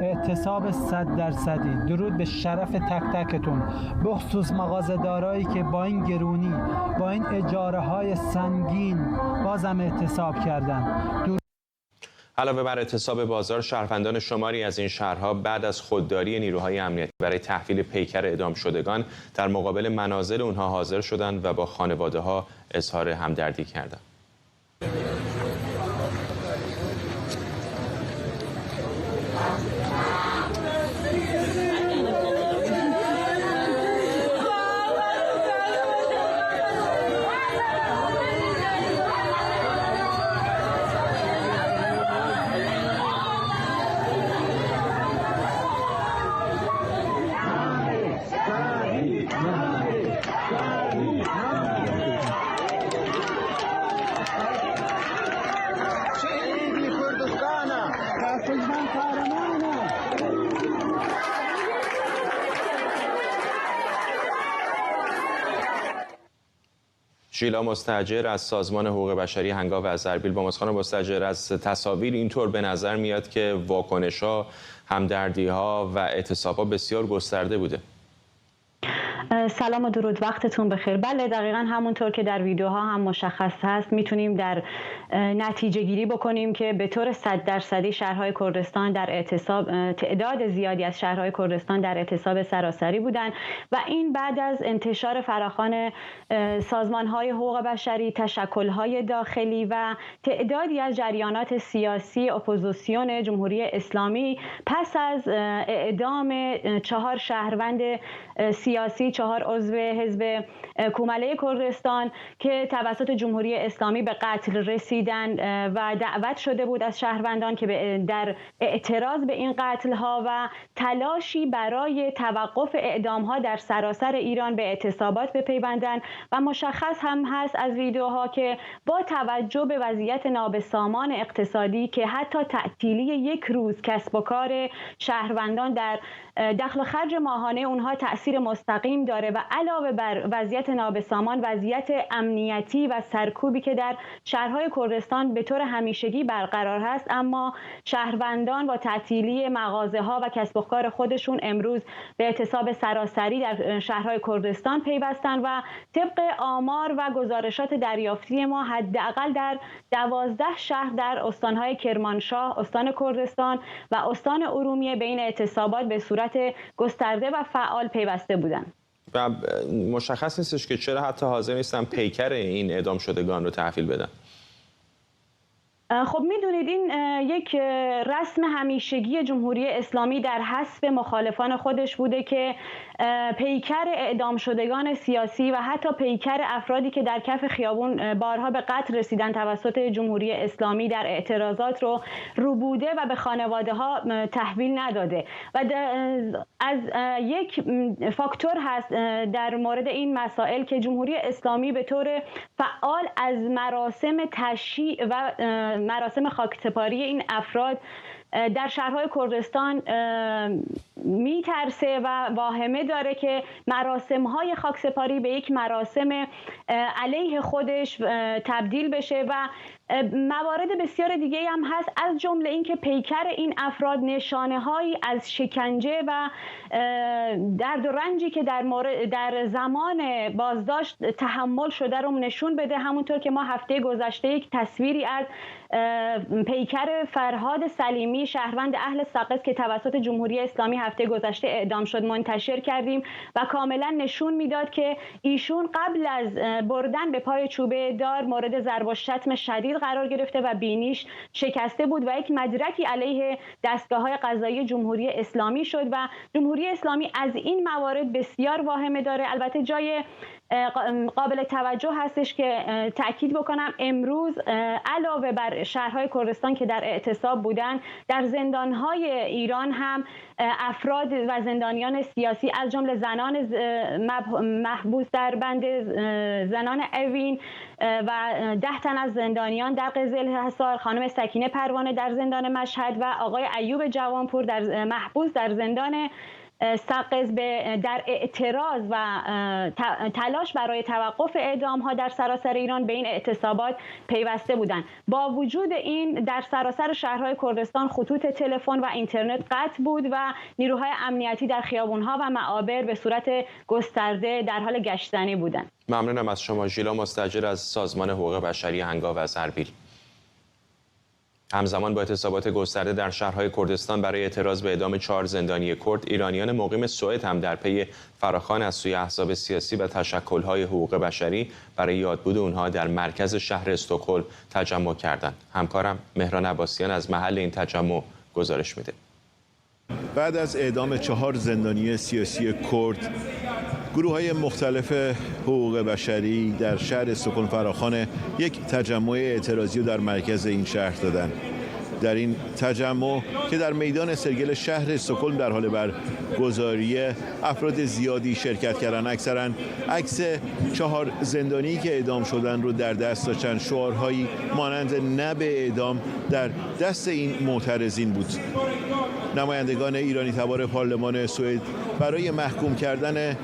[SPEAKER 17] اعتصاب 100%. درود به شرف تک تکتون، بخصوص مغازه‌دارایی که با این گرونی، با این اجاره های سنگین بازم اعتصاب کردن.
[SPEAKER 1] علاوه بر اعتصاب بازار، شهروندان شماری از این شهرها بعد از خودداری نیروهای امنیتی برای تحویل پیکر اعدام شدگان در مقابل منازل اونها حاضر شدند و با خانواده‌ها اظهار همدردی کردند. شیلا مستاجر از سازمان حقوق بشری هنگاو از اربیل با ماست. خانم مستاجر، از تصاویر اینطور به نظر میاد که واکنش‌ها، همدردی‌ها و اعتصاب‌ها بسیار گسترده بوده.
[SPEAKER 18] سلام و درود، وقتتون بخیر. بله دقیقاً همونطور که در ویدیوها هم مشخص هست میتونیم در نتیجه گیری بکنیم که به طور 100% شهرهای کردستان در اعتصاب، تعداد زیادی از شهرهای کردستان در اعتصاب سراسری بودند و این بعد از انتشار فراخوان سازمانهای حقوق بشری، تشکلهای داخلی و تعدادی از جریانات سیاسی اپوزیسیون جمهوری اسلامی پس از اعدام 4 شهروند سیاسی، 4 عضو حزب کومله کردستان که توسط جمهوری اسلامی به قتل رسیدن و دعوت شده بود از شهروندان که در اعتراض به این قتل‌ها و تلاشی برای توقف اعدام‌ها در سراسر ایران به اعتصابات بپیوندند و مشخص هم هست از ویدیوها که با توجه به وضعیت نابسامان اقتصادی که حتی تعطیلی 1 روز کسب و کار شهروندان در دخل و خرج ماهانه اونها تأثیر مستقیم داره و علاوه بر وضعیت نابسامان، وضعیت امنیتی و سرکوبی که در شهرهای کردستان به طور همیشگی برقرار هست، اما شهروندان با تعطیلی مغازه‌ها و کسب و کار خودشون امروز به اعتصاب سراسری در شهرهای کردستان پیوستن و طبق آمار و گزارشات دریافتی ما حداقل در 12 شهر در استانهای کرمانشاه، استان کردستان و استان ارومیه به این اعتصابات به صورت گسترده و فعال پیوسته بودند.
[SPEAKER 1] و مشخص نیستش که چرا حتی حاضر نیستن پیکر این اعدام شدگان رو تحویل بدن.
[SPEAKER 18] خب میدونید این یک رسم همیشگی جمهوری اسلامی در حسب مخالفان خودش بوده که پیکر اعدام شدگان سیاسی و حتی پیکر افرادی که در کف خیابون بارها به قتل رسیدن توسط جمهوری اسلامی در اعتراضات رو ربوده و به خانواده ها تحویل نداده و از یک فاکتور هست در مورد این مسائل که جمهوری اسلامی به طور فعال از مراسم تشییع و مراسم خاکسپاری این افراد در شهرهای کردستان میترسه و واهمه داره که مراسم‌های خاکسپاری به یک مراسم علیه خودش تبدیل بشه و موارد بسیار دیگه هم هست، از جمله اینکه پیکر این افراد نشانه‌هایی از شکنجه و درد و رنجی که در زمان بازداشت تحمل شده رو نشون بده. همونطور که ما هفته گذشته یک تصویری از پیکر فرهاد سلیمی شهروند اهل ساقط که توسط جمهوری اسلامی هفته گذشته اعدام شد منتشر کردیم و کاملا نشون میداد که ایشون قبل از بردن به پای چوبه دار مورد ضرب و شتم شدید قرار گرفته و بینیش شکسته بود و یک مدرکی علیه دستگاه‌های قضایی جمهوری اسلامی شد و جمهوری اسلامی از این موارد بسیار واهمه داره. البته جای قابل توجه هستش که تأکید بکنم امروز علاوه بر شهرهای کردستان که در اعتصاب بودن، در زندانهای ایران هم افراد و زندانیان سیاسی از جمله زنان محبوس در بند زنان اوین و 10 تن از زندانیان در قزل حصار، خانم سکینه پروانه در زندان مشهد و آقای ایوب جوانپور در محبوس در زندان سقز در اعتراض و تلاش برای توقف اعدام ها در سراسر ایران به این اعتصابات پیوسته بودند. با وجود این در سراسر شهرهای کردستان خطوط تلفن و اینترنت قطع بود و نیروهای امنیتی در خیابون ها و معابر به صورت گسترده در حال گشتنی بودند.
[SPEAKER 1] ممنونم از شما. ژیلا مستاجر از سازمان حقوق بشری هنگاو از اربیل. همزمان با اعتصابات گسترده در شهرهای کردستان برای اعتراض به اعدام 4 زندانی کرد، ایرانیان مقیم سوئد هم در پی فراخوان از سوی احزاب سیاسی و تشکل‌های حقوق بشری برای یادبود اونها در مرکز شهر استکهلم تجمع کردند. همکارم مهران عباسیان از محل این تجمع گزارش میده.
[SPEAKER 19] بعد از اعدام 4 زندانی سیاسی کرد، گروه‌های مختلف حقوق بشری در شهر استکهلم فراخوان یک تجمع اعتراضی در مرکز این شهر دادند. در این تجمع که در میدان سرگل شهر استکهلم در حال برگزاری افراد زیادی شرکت کردند. اکثرا عکس 4 زندانی که اعدام شدند رو در دست داشتند. شعارهایی مانند نه به اعدام در دست این معترضین بود. نمایندگان ایرانی تبار پارلمان سوئد برای محکوم کردن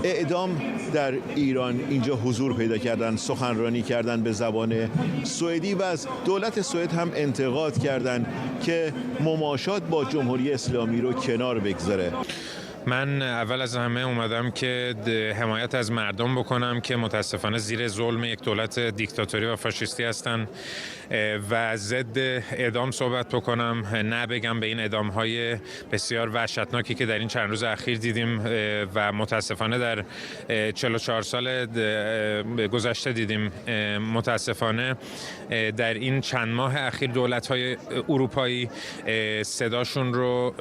[SPEAKER 19] اعدام در ایران اینجا حضور پیدا کردند، سخنرانی کردند به زبان سوئدی و از دولت سوئد هم انتقاد کردند که مماشات با جمهوری اسلامی رو کنار بگذاره.
[SPEAKER 20] من اول از همه اومدم که حمایت از مردم بکنم که متاسفانه زیر ظلم یک دولت دیکتاتوری و فاشیستی هستن و ضد اعدام صحبت بکنم، نه بگم به این اعدام‌های بسیار وحشتناکی که در این چند روز اخیر دیدیم و متاسفانه در 44 سال گذشته دیدیم. متاسفانه در این چند ماه اخیر دولت‌های اروپایی صداشون رو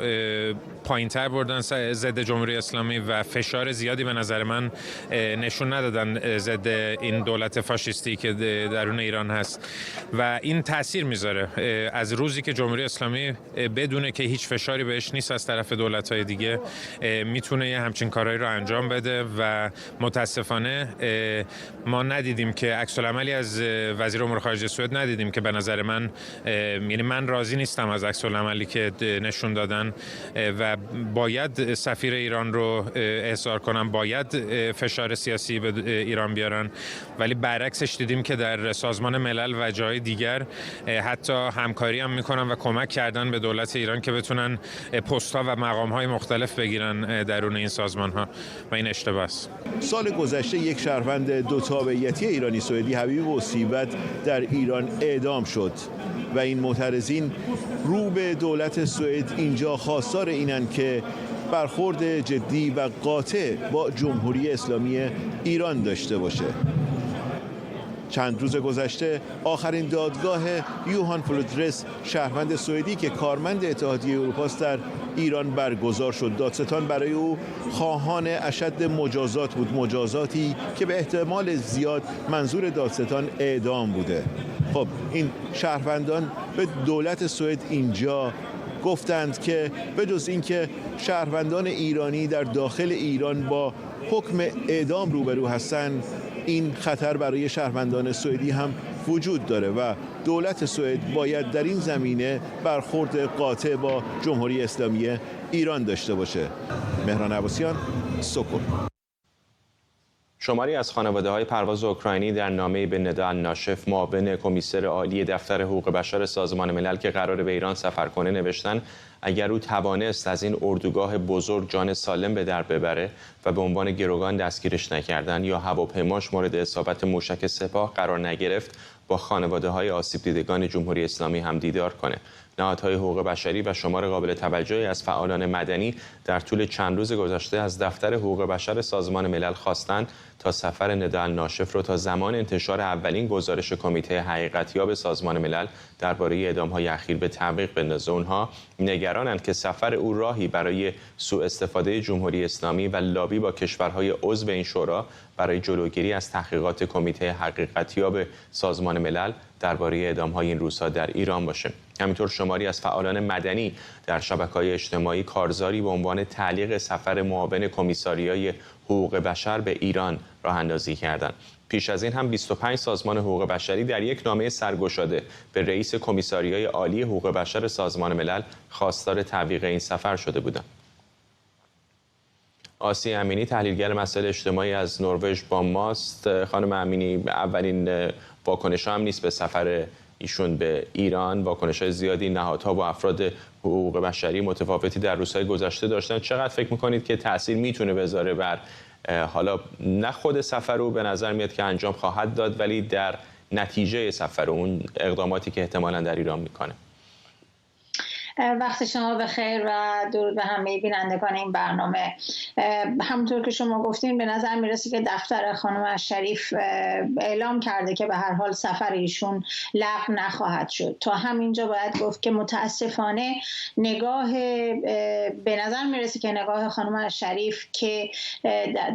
[SPEAKER 20] پایین‌تر بردن ضد جمهوری اسلامی و فشار زیادی به نظر من نشون ندادن ضد این دولت فاشیستی که درون ایران هست و و این تاثیر میذاره. از روزی که جمهوری اسلامی بدونه که هیچ فشاری بهش نیست از طرف دولت‌های دیگه، میتونه یه همچین کارهایی رو انجام بده و متاسفانه ما ندیدیم که عکس العملی از وزیر امور خارجه سوئد ندیدیم که به نظر من، یعنی من راضی نیستم از عکس العملی که نشون دادن و باید سفیر ایران رو احضار کنن، باید فشار سیاسی به ایران بیارن، ولی برعکسش دیدیم که در سازمان ملل و جای دیگر حتی همکاری هم میکنن و کمک کردن به دولت ایران که بتونن پست‌ها و مقام‌های مختلف بگیرن درون این سازمان‌ها و این اشتباه است.
[SPEAKER 19] سال گذشته یک شهروند دو تابعیتی ایرانی سوئدی حبیب بوسیبت در ایران اعدام شد و این معترضین رو به دولت سوئد اینجا خواستار اینن که برخورد جدی و قاطع با جمهوری اسلامی ایران داشته باشه. چند روز گذشته آخرین دادگاه یوهان فلودرس، شهروند سوئدی که کارمند اتحادیه اروپا است، در ایران برگزار شد. دادستان برای او خواهان اشد مجازات بود، مجازاتی که به احتمال زیاد منظور دادستان اعدام بوده. خب این شهروندان به دولت سوئد اینجا گفتند که به جز اینکه شهروندان ایرانی در داخل ایران با حکم اعدام روبرو هستند، این خطر برای شهروندان سوئدی هم وجود داره و دولت سوئد باید در این زمینه برخورد قاطع با جمهوری اسلامی ایران داشته باشه. مهران عباسیان، سکون.
[SPEAKER 1] شماری از خانواده‌های پرواز اوکراینی در نامه‌ای به ندا الناشف، معاون کمیسر عالی دفتر حقوق بشر سازمان ملل که قرار به ایران سفر کنه، نوشتن اگر او توانست از این اردوگاه بزرگ جان سالم به در ببره و به عنوان گروگان دستگیرش نکردن یا هواپیماش مورد اصابت موشک سپاه قرار نگرفت، با خانواده‌های آسیب دیدگان جمهوری اسلامی هم دیدار کنه. نهادهای حقوق بشری و شمار قابل توجهی از فعالان مدنی در طول چند روز گذشته از دفتر حقوق بشر سازمان ملل خواستند تا سفر ندا الناشف رو تا زمان انتشار اولین گزارش کمیته حقیقتیاب سازمان ملل درباره اعدام‌های اخیر به تعویق بندازه. اونها نگرانند که سفر او راهی برای سوء استفاده جمهوری اسلامی و لابی با کشورهای عضو این شورا برای جلوگیری از تحقیقات کمیته حقیقتیاب سازمان ملل درباره اعدام‌های این روزها در ایران باشه. همینطور شماری از فعالان مدنی در شبکه‌های اجتماعی کارزاری به عنوان تعلیق سفر معاون کمیساریای حقوق بشر به ایران راه اندازی کردند. پیش از این هم 25 سازمان حقوق بشری در یک نامه سرگشاده به رئیس کمیساریای عالی حقوق بشر سازمان ملل خواستار تعویق این سفر شده بودند. آسیه امینی، تحلیلگر مسائل اجتماعی از نروژ با ماست. خانم امینی، اولین واکنش هم نیست به سفر ایشون به ایران. واکنش‌های زیادی نهادها و افراد حقوق بشری متفاوتی در روزهای گذشته داشتن. چقدر فکر می‌کنید که تأثیر میتونه بذاره بر حالا نه خود سفر رو به نظر میاد که انجام خواهد داد، ولی در نتیجه سفر اون اقداماتی که احتمالاً در ایران میکنه؟
[SPEAKER 21] وقت شما بخیر و درود به همه بینندگان این برنامه. همونطور که شما گفتین به نظر میرسه که دفتر خانم شریف اعلام کرده که به هر حال سفر ایشون لغو نخواهد شد. تا همینجا باید گفت که متاسفانه به نظر میرسه که نگاه خانم شریف که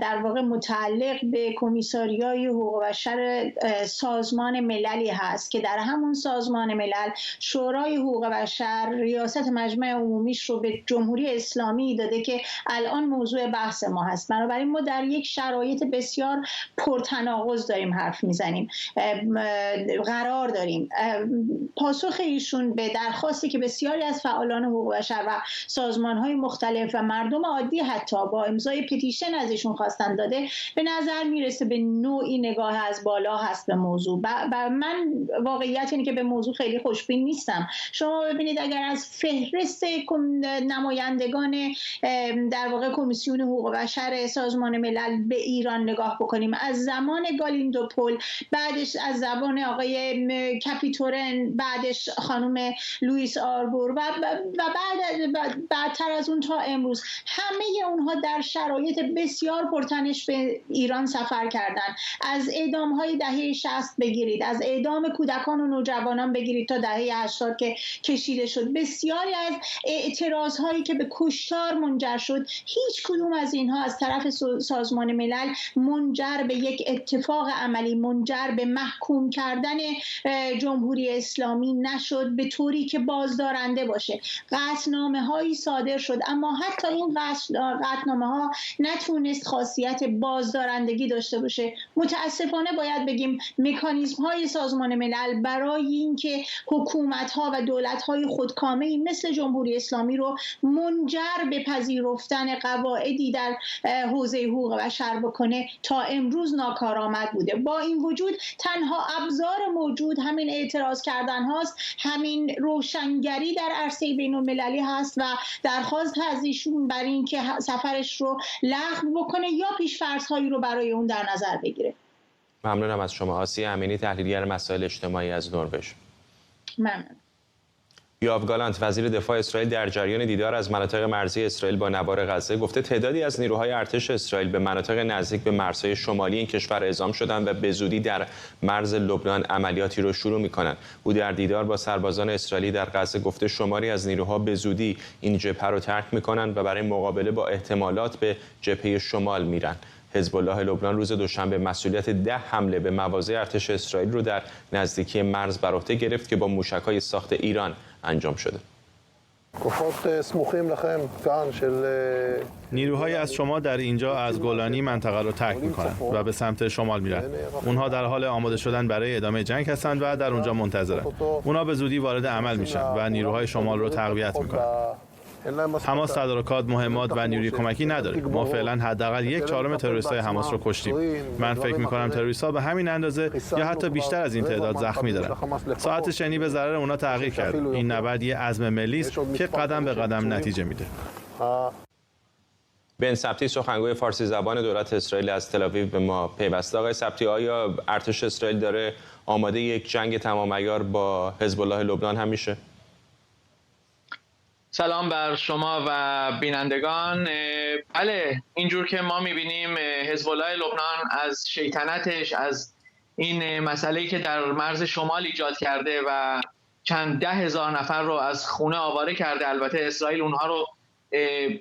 [SPEAKER 21] در واقع متعلق به کمیساریای حقوق بشر سازمان مللی هست که در همون سازمان ملل شورای حقوق بشر ریاست مجمع عمومیش رو به جمهوری اسلامی داده که الان موضوع بحث ما هست. بنابراین ما در یک شرایط بسیار پرتناقض داریم حرف میزنیم، قرار داریم. پاسخ ایشون به درخواستی که بسیاری از فعالان حقوق بشر و سازمان‌های مختلف و مردم عادی حتی با امضای پتیشن از ایشون خواستن داده، به نظر میرسه به نوعی نگاه از بالا هست به موضوع. من واقعیت اینه که به موضوع خیلی خوشبین نیستم. شما ببینید اگر از فهرست نمایندگان در واقع کمیسیون حقوق بشر سازمان ملل به ایران نگاه بکنیم، از زمان گالیندوپول، بعدش از زبان آقای کاپیتورن، بعدش خانم لوئیس آربور و بعدتر از اون تا امروز، همه اونها در شرایط بسیار پرتنش به ایران سفر کردند. از اعدام‌های دهه 60 بگیرید، از اعدام کودکان و نوجوانان بگیرید تا دهه 80 که کشیده شد، بسیار بسیاری از اعتراضهایی که به کشتار منجر شد، هیچ کدوم از اینها از طرف سازمان ملل منجر به یک اتفاق عملی، منجر به محکوم کردن جمهوری اسلامی نشد به طوری که بازدارنده باشه. قطعنامه هایی صادر شد، اما حتی این قطعنامه ها نتونست خاصیت بازدارندگی داشته باشه. متاسفانه باید بگیم مکانیزم های سازمان ملل برای اینکه حکومت ها و دولت های خودکامه‌ای مثل جمهوری اسلامی رو منجر به پذیرفتن قواعدی در حوزه حقوق بشر بکنه تا امروز ناکارآمد بوده. با این وجود تنها ابزار موجود همین اعتراض کردن هاست، همین روشنگری در عرصه بین المللی هست و درخواست از ایشون برای اینکه سفرش رو لغو بکنه یا پیش‌فرض‌هایی رو برای اون در نظر بگیره.
[SPEAKER 1] ممنونم از شما. آسیه امینی، تحلیلگر مسائل اجتماعی از نروژ.
[SPEAKER 21] ممنون.
[SPEAKER 1] یوآف گالانت، وزیر دفاع اسرائیل، در جریان دیدار از مناطق مرزی اسرائیل با نوار غزه گفته تعدادی از نیروهای ارتش اسرائیل به مناطق نزدیک به مرزهای شمالی این کشور اعزام شدند و به زودی در مرز لبنان عملیاتی را شروع می‌کنند. او در دیدار با سربازان اسرائیلی در غزه گفته شماری از نیروها به زودی این جبهه را ترک می‌کنند و برای مقابله با احتمالات به جبهه شمال میرند. حزب الله لبنان روز دوشنبه مسئولیت 10 حمله به مواضع ارتش اسرائیل رو در نزدیکی مرز بر عهده گرفت که با موشک‌های ساخت ایران انجام شده.
[SPEAKER 12] نیروهای از شما در اینجا از گولانی منطقه رو ترک می‌کنند و به سمت شمال میرن. اونها در حال آماده شدن برای ادامه جنگ هستند و در اونجا منتظرن. اونها به زودی وارد عمل میشن و نیروهای شمال رو تقویت می‌کنن. حماس تدارکات، مهمات و نیروی کمکی نداره. ما فعلا حداقل 1/4 تروریستای حماس رو کشتیم. من فکر می‌کنم تروریست‌ها به همین اندازه یا حتی بیشتر از این تعداد زخمی دارن. ساعت شنی به ضرر اونا تغییر کرد. این نبرد یه عزم ملی است که قدم به قدم نتیجه میده.
[SPEAKER 1] بن سبتی، سخنگوی فارسی زبان دولت اسرائیل، از تل‌آویو به ما پیوسته. آقای سبتی، آیا ارتش اسرائیل داره آماده یک جنگ تمام عیار با حزب الله لبنان هم میشه؟
[SPEAKER 3] سلام بر شما و بینندگان. بله، اینجور که ما میبینیم حزب الله لبنان از شیطنتش، از این مسئله‌ای که در مرز شمال ایجاد کرده و چند 10,000 نفر رو از خونه آواره کرده، البته اسرائیل اونها رو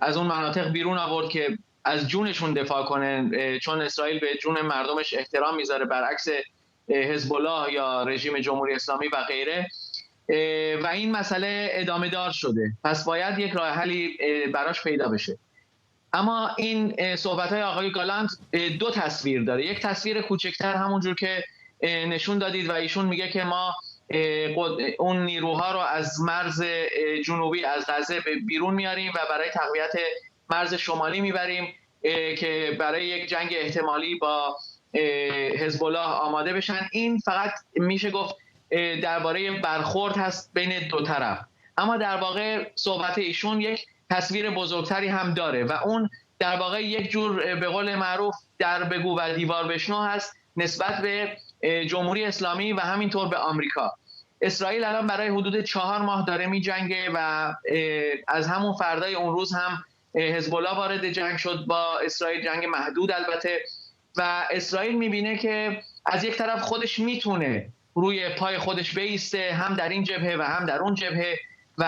[SPEAKER 3] از اون مناطق بیرون آورد که از جونشون دفاع کنه، چون اسرائیل به جون مردمش احترام میذاره، برعکس حزب الله یا رژیم جمهوری اسلامی و غیره. و این مسئله ادامه دار شده، پس باید یک راه حلی براش پیدا بشه. اما این صحبت‌های آقای گالانت 2 تصویر داره. یک تصویر کوچکتر همونجور که نشون دادید و ایشون میگه که ما اون نیروها رو از مرز جنوبی از غزه بیرون میاریم و برای تقویت مرز شمالی میبریم که برای یک جنگ احتمالی با حزب الله آماده بشن. این فقط میشه گفت درباره برخورد هست بین 2 طرف، اما در واقع صحبت ایشون یک تصویر بزرگتری هم داره و اون در واقع یک جور به قول معروف در بگو و دیوار بشنو هست نسبت به جمهوری اسلامی و همینطور به آمریکا. اسرائیل الان برای حدود 4 ماه داره می جنگه و از همون فردای اون روز هم حزب الله وارد جنگ شد با اسرائیل، جنگ محدود البته، و اسرائیل میبینه که از یک طرف خودش میتونه روی پای خودش بیسته، هم در این جبهه و هم در اون جبهه، و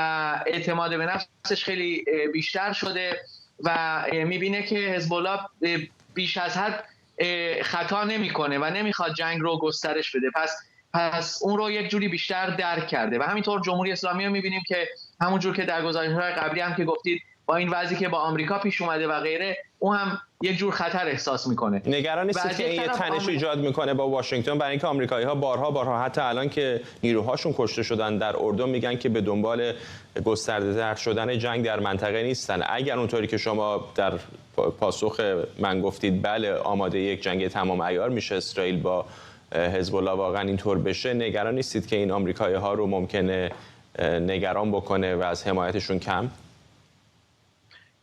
[SPEAKER 3] اعتماد به نفسش خیلی بیشتر شده و میبینه که حزب الله بیش از حد خطا نمیکنه و نمیخواد جنگ رو گسترش بده، پس اون رو یک جوری بیشتر درک کرده. و همینطور جمهوری اسلامی رو میبینیم که همونجور که در گزارش‌های قبلی هم که گفتید با این وضعی که با آمریکا پیش اومده و غیره، اون هم یک جور خطر احساس میکنه.
[SPEAKER 1] نگران نیستید که این یه تنش ایجاد میکنه با واشنگتن؟ برای اینکه آمریکایی‌ها بارها حتی الان که نیروهاشون کشته شدن در اردن میگن که به دنبال گسترده‌تر شدن جنگ در منطقه نیستن. اگر اونطوری که شما در پاسخ من گفتید بله آماده یک جنگ تمام عیار میشه اسرائیل با حزب الله، واقعا اینطور بشه، نگران نیستید که این آمریکایی‌ها رو ممکنه نگران بکنه و از حمایتشون کم؟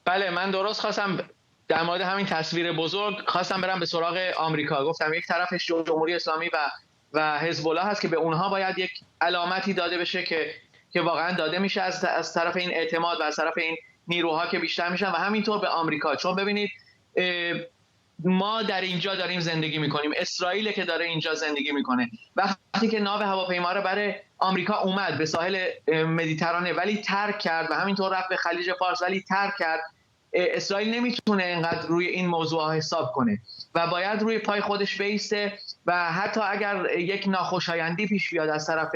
[SPEAKER 3] بله، من درست خواستم در مورد همین تصویر بزرگ خواستم برم به سراغ آمریکا. گفتم یک طرفش جمهوری اسلامی و حزب الله هست که به اونها باید یک علامتی داده بشه که واقعا داده میشه از طرف این اعتماد و از طرف این نیروها که بیشتر میشن، و همینطور به آمریکا. چون ببینید ما در اینجا داریم زندگی میکنیم، اسرائیل که داره اینجا زندگی میکنه. وقتی که ناو هواپیما رو برای آمریکا اومد به ساحل مدیترانه ولی ترک کرد و همینطور رفت به خلیج فارس ولی ترک کرد، اسرائیل نمیتونه اینقدر روی این موضوع حساب کنه و باید روی پای خودش بیسته و حتی اگر یک ناخوشایندی پیش بیاد از طرف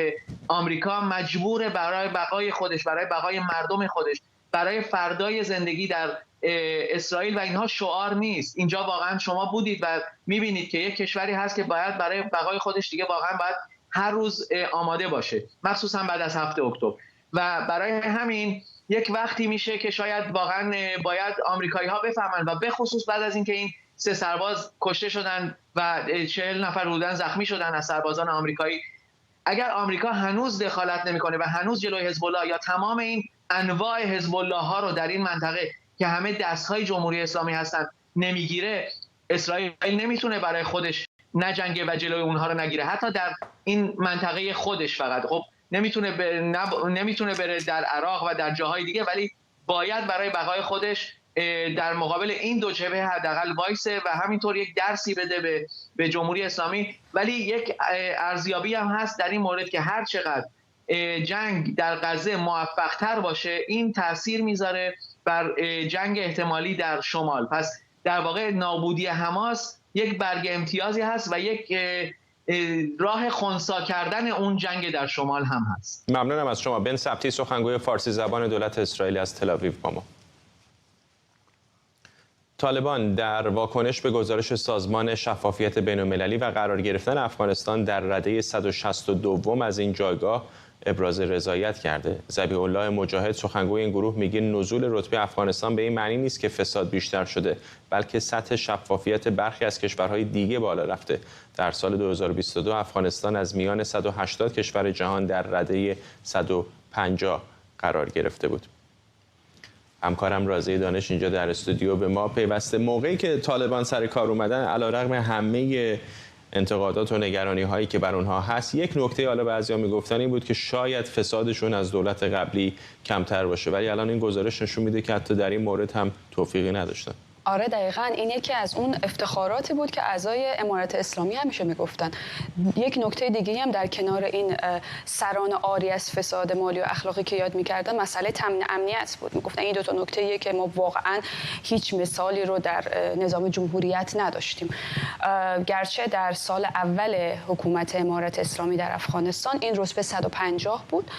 [SPEAKER 3] آمریکا مجبور برای بقای خودش، برای بقای مردم خودش، برای فردای زندگی در اسرائیل. و اینها شعار نیست. اینجا واقعا شما بودید و میبینید که یک کشوری هست که باید برای بقای خودش دیگه واقعا باید هر روز آماده باشه، مخصوصا بعد از 7 اکتبر. و برای همین یک وقتی میشه که شاید واقعا باید آمریکایی ها بفهمن و به خصوص بعد از اینکه این 3 سرباز کشته شدن و 40 نفر بودن زخمی شدن از سربازان آمریکایی، اگر آمریکا هنوز دخالت نمیکنه و هنوز جلوی حزب الله یا تمام این انواع حزب الله ها رو در این منطقه که همه دستهای جمهوری اسلامی هستن نمیگیره، اسرائیل نمیتونه برای خودش نجنگه و جلوی اونها رو نگیره. حتی در این منطقه خودش فقط خب نمیتونه بره در عراق و در جاهای دیگه، ولی باید برای بقای خودش در مقابل این دو جبهه حداقل وایسه و همینطور یک درسی بده به جمهوری اسلامی. ولی یک ارزیابی هم هست در این مورد که هر چقدر جنگ در غزه موفق تر باشه این تاثیر میذاره بر جنگ احتمالی در شمال. پس در واقع نابودی حماس یک برگ امتیازی هست و یک راه خنثی کردن اون جنگ در شمال هم هست.
[SPEAKER 1] ممنونم از شما. بن سبتی، سخنگوی فارسی زبان دولت اسرائیل از تل‌آویو با ما. طالبان در واکنش به گزارش سازمان شفافیت بین‌المللی و قرار گرفتن افغانستان در رده 162 از این جایگاه ابراز رضایت کرده. ذبیح الله مجاهد، سخنگوی این گروه، میگه نزول رتبه افغانستان به این معنی نیست که فساد بیشتر شده، بلکه سطح شفافیت برخی از کشورهای دیگه بالا رفته. در سال 2022 افغانستان از میان 180 کشور جهان در رده 150 قرار گرفته بود. همکارم رازی دانش اینجا در استودیو به ما پیوسته. موقعی که طالبان سر کار اومدن، علیرغم همه انتقادات و نگرانی هایی که بر اونها هست، یک نکته حالا بعضیا میگفتن این بود که شاید فسادشون از دولت قبلی کمتر باشه، ولی الان این گزارش نشون میده که حتی در این مورد هم توفیقی نداشتن.
[SPEAKER 4] آره دقیقاً، این یکی از اون افتخاراتی بود که اعضای امارت اسلامی همیشه میگفتن. یک نکته دیگه هم در کنار این سران عاری از فساد مالی و اخلاقی که یاد میکردن، مسئله تامین امنیت بود. میگفتن این 2 نکته‌ایه که ما واقعاً هیچ مثالی رو در نظام جمهوریت نداشتیم. گرچه در سال اول حکومت امارت اسلامی در افغانستان این رتبه 150 بود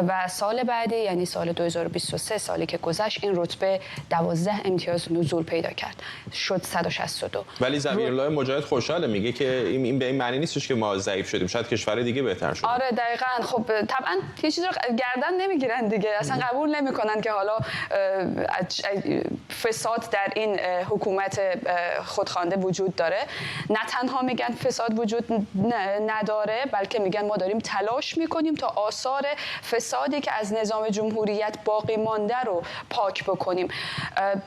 [SPEAKER 4] و سال بعدی یعنی سال 2023 سالی که گذشت این رتبه 12 امتیاز نزول پیدا کرد، شد 162.
[SPEAKER 1] ولی ذبیح الله مجاهد خوشحاله، میگه که این به این معنی نیستش که ما ضعیف شدیم، شاید کشور دیگه بهتر شد.
[SPEAKER 4] آره دقیقاً. خب طبعا یه چیزی رو گردن نمیگیرن دیگه، اصلا قبول نمیکنن که حالا فساد در این حکومت خودخوانده وجود داره. نه تنها میگن فساد وجود نداره، بلکه میگن ما داریم تلاش میکنیم تا آثار فسادی که از نظام جمهوریت باقی مانده رو پاک بکنیم،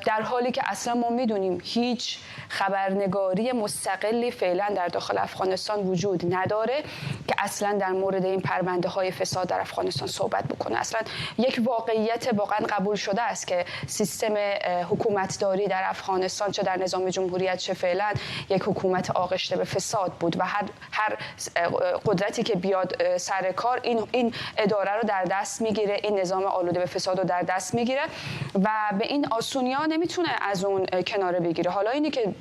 [SPEAKER 4] در حالی که اصلا ما میدونیم هیچ خبرنگاری مستقلی فعلا در داخل افغانستان وجود نداره که اصلا در مورد این پرونده های فساد در افغانستان صحبت بکنه. اصلا یک واقعیت واقعا قبول شده است که سیستم حکومتداری در افغانستان چه در نظام جمهوریت چه فعلا یک حکومت آغشته به فساد بود و هر قدرتی که بیاد سر کار این اداره رو در دست میگیره، این نظام آلوده به فساد رو در دست میگیره و به این آسونیا نمیتونه از اون کناره بگیره. حالا اینی که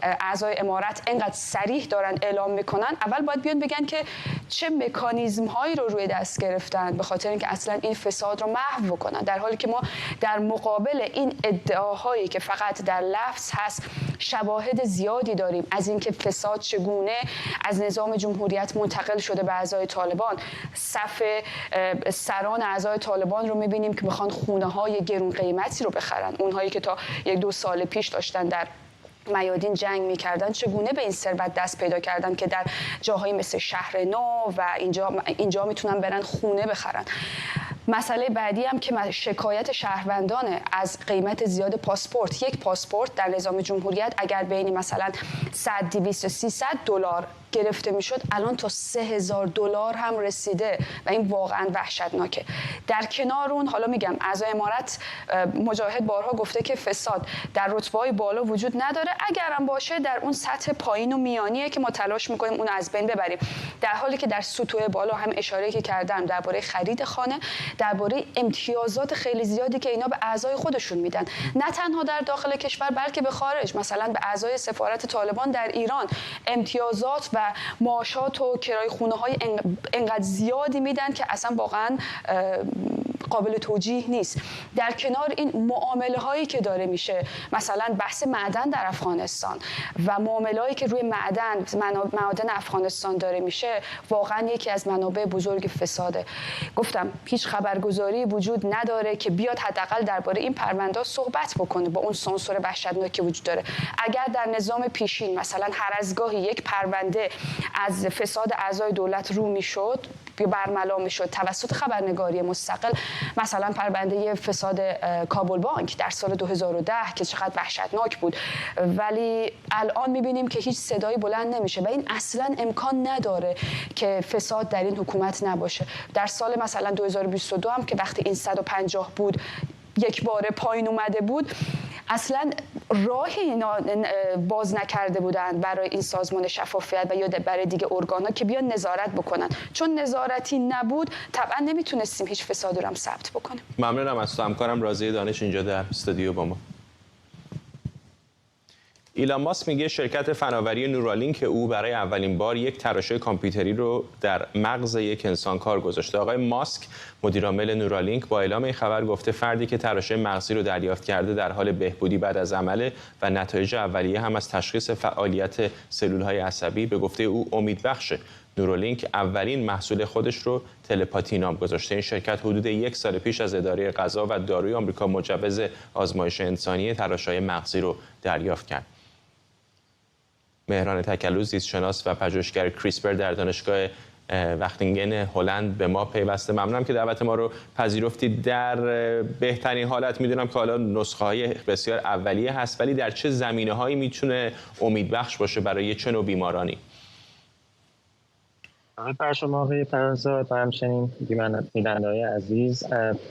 [SPEAKER 4] اعضای امارت اینقدر صریح دارن اعلام میکنن، اول باید بیان بگن که چه مکانیزم هایی رو روی دست گرفتن به خاطر اینکه اصلا این فساد رو محو بکنن، در حالی که ما در مقابل این ادعاهایی که فقط در لفظ هست شواهد زیادی داریم از اینکه فساد چگونه از نظام جمهوریت منتقل شده به اعضای طالبان. صف سران اعضای طالبان رو میبینیم که میخوان خونه های گرون قیمتی رو بخرن، اونهایی که تا 1-2 سال پیش داشتن در میادین جنگ میکردن چگونه به این ثروت دست پیدا کردن که در جاهایی مثل شهر نو و اینجا میتونن برن خونه بخرن. مسئله بعدی هم که شکایت شهروندان از قیمت زیاد پاسپورت. یک پاسپورت در نظام جمهوریت اگر بین مثلا 100 200 300 دلار گرفته میشد، الان تا 3000 دلار هم رسیده و این واقعا وحشتناکه. در کنار اون حالا میگم اعضای امارت مجاهد بارها گفته که فساد در رتبه‌های بالا وجود نداره، اگرم باشه در اون سطح پایین و میانیه که ما تلاش میکنیم اون از بین ببریم، در حالی که در سطوح بالا هم اشاره که کردم درباره خرید خانه، درباره امتیازات خیلی زیادی که اینا به اعضای خودشون میدن، نه تنها در داخل کشور بلکه به خارج. مثلا به اعضای سفارت طالبان در ایران امتیازات و معاشات و کرای خونه های انقدر زیادی میدن که اصلا واقعا قابل توجیه نیست. در کنار این معامله هایی که داره میشه، مثلا بحث معدن در افغانستان و معامله هایی که روی معادن افغانستان داره میشه، واقعا یکی از منابع بزرگ فساده. گفتم هیچ خبرگزاری وجود نداره که بیاد حداقل درباره این پرونده صحبت بکنه با اون سانسور وحشتناکی که وجود داره. اگر در نظام پیشین مثلا هر از گاهی یک پرونده از فساد اعضای دولت رو میشد یا برملا میشد توسط خبرنگاری مستقل، مثلا پرونده فساد کابل بانک در سال 2010 که چقدر وحشتناک بود، ولی الان میبینیم که هیچ صدایی بلند نمیشه و این اصلا امکان نداره که فساد در این حکومت نباشه. در سال مثلا 2022 هم که وقتی این 150 بود یک باره پایین اومده بود، اصلا راهی اینا باز نکرده بودند برای این سازمان شفافیت و یا برای دیگه ارگان‌ها که بیان نظارت بکنن. چون نظارتی نبود طبعا نمیتونستیم هیچ فسادی رو هم ثبت بکنیم.
[SPEAKER 1] ممنونم از تو همکارم راضیه دانش اینجا در استودیو با ما. ایلان ماسک میگه شرکت فناوری نورالینک او برای اولین بار یک تراشه کامپیوتری رو در مغز یک انسان کار گذاشته. آقای ماسک مدیرعامل نورالینک با اعلام این خبر گفته فردی که تراشه مغزی رو دریافت کرده در حال بهبودی بعد از عمله و نتایج اولیه هم از تشخیص فعالیت سلول‌های عصبی به گفته او امیدبخشه. نورالینک اولین محصول خودش رو تلپاتی نام گذاشته. این شرکت حدود 1 سال پیش از اداره غذا و داروی آمریکا مجوز آزمایش انسانی تراشه‌های مغزی رو دریافت کرد. مهران تکلو زیستشناس و پژوهشگر کریسپر در دانشگاه وختینگن هلند به ما پیوسته. ممنونم که دعوت ما رو پذیرفتید. در بهترین حالت میدونم که حالا نسخه‌های بسیار اولیه هست، ولی در چه زمینه‌هایی میتونه امیدبخش باشه برای چه نوع بیمارانی؟
[SPEAKER 5] بر شما آقای فرزاد و همچنین بیننده‌های عزیز،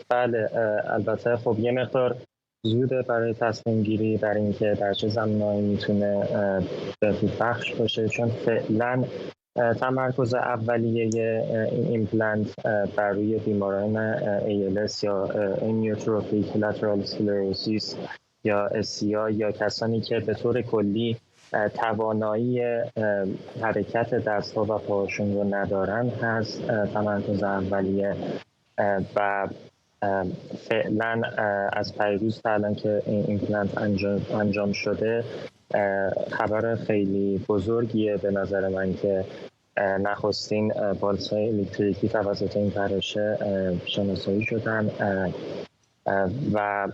[SPEAKER 5] بله البته خب یه مقدار زوده برای تصمیم گیری در اینکه در چه زمینه‌ای میتونه بخش باشه، چون فعلا تمرکز اولیه این ایمپلنت بر روی بیماران ALS یا Amyotrophic Lateral Sclerosis یا SCI یا کسانی که به طور کلی توانایی حرکت دست‌ها و پاهاشون رو ندارن هست تمرکز اولیه. و فعلا از پیروز تا الان که این ایمپلنت انجام شده خبر خیلی بزرگیه به نظر من که نخستین بالس‌های الکتریکی توسط این تراشه شناسایی شدن و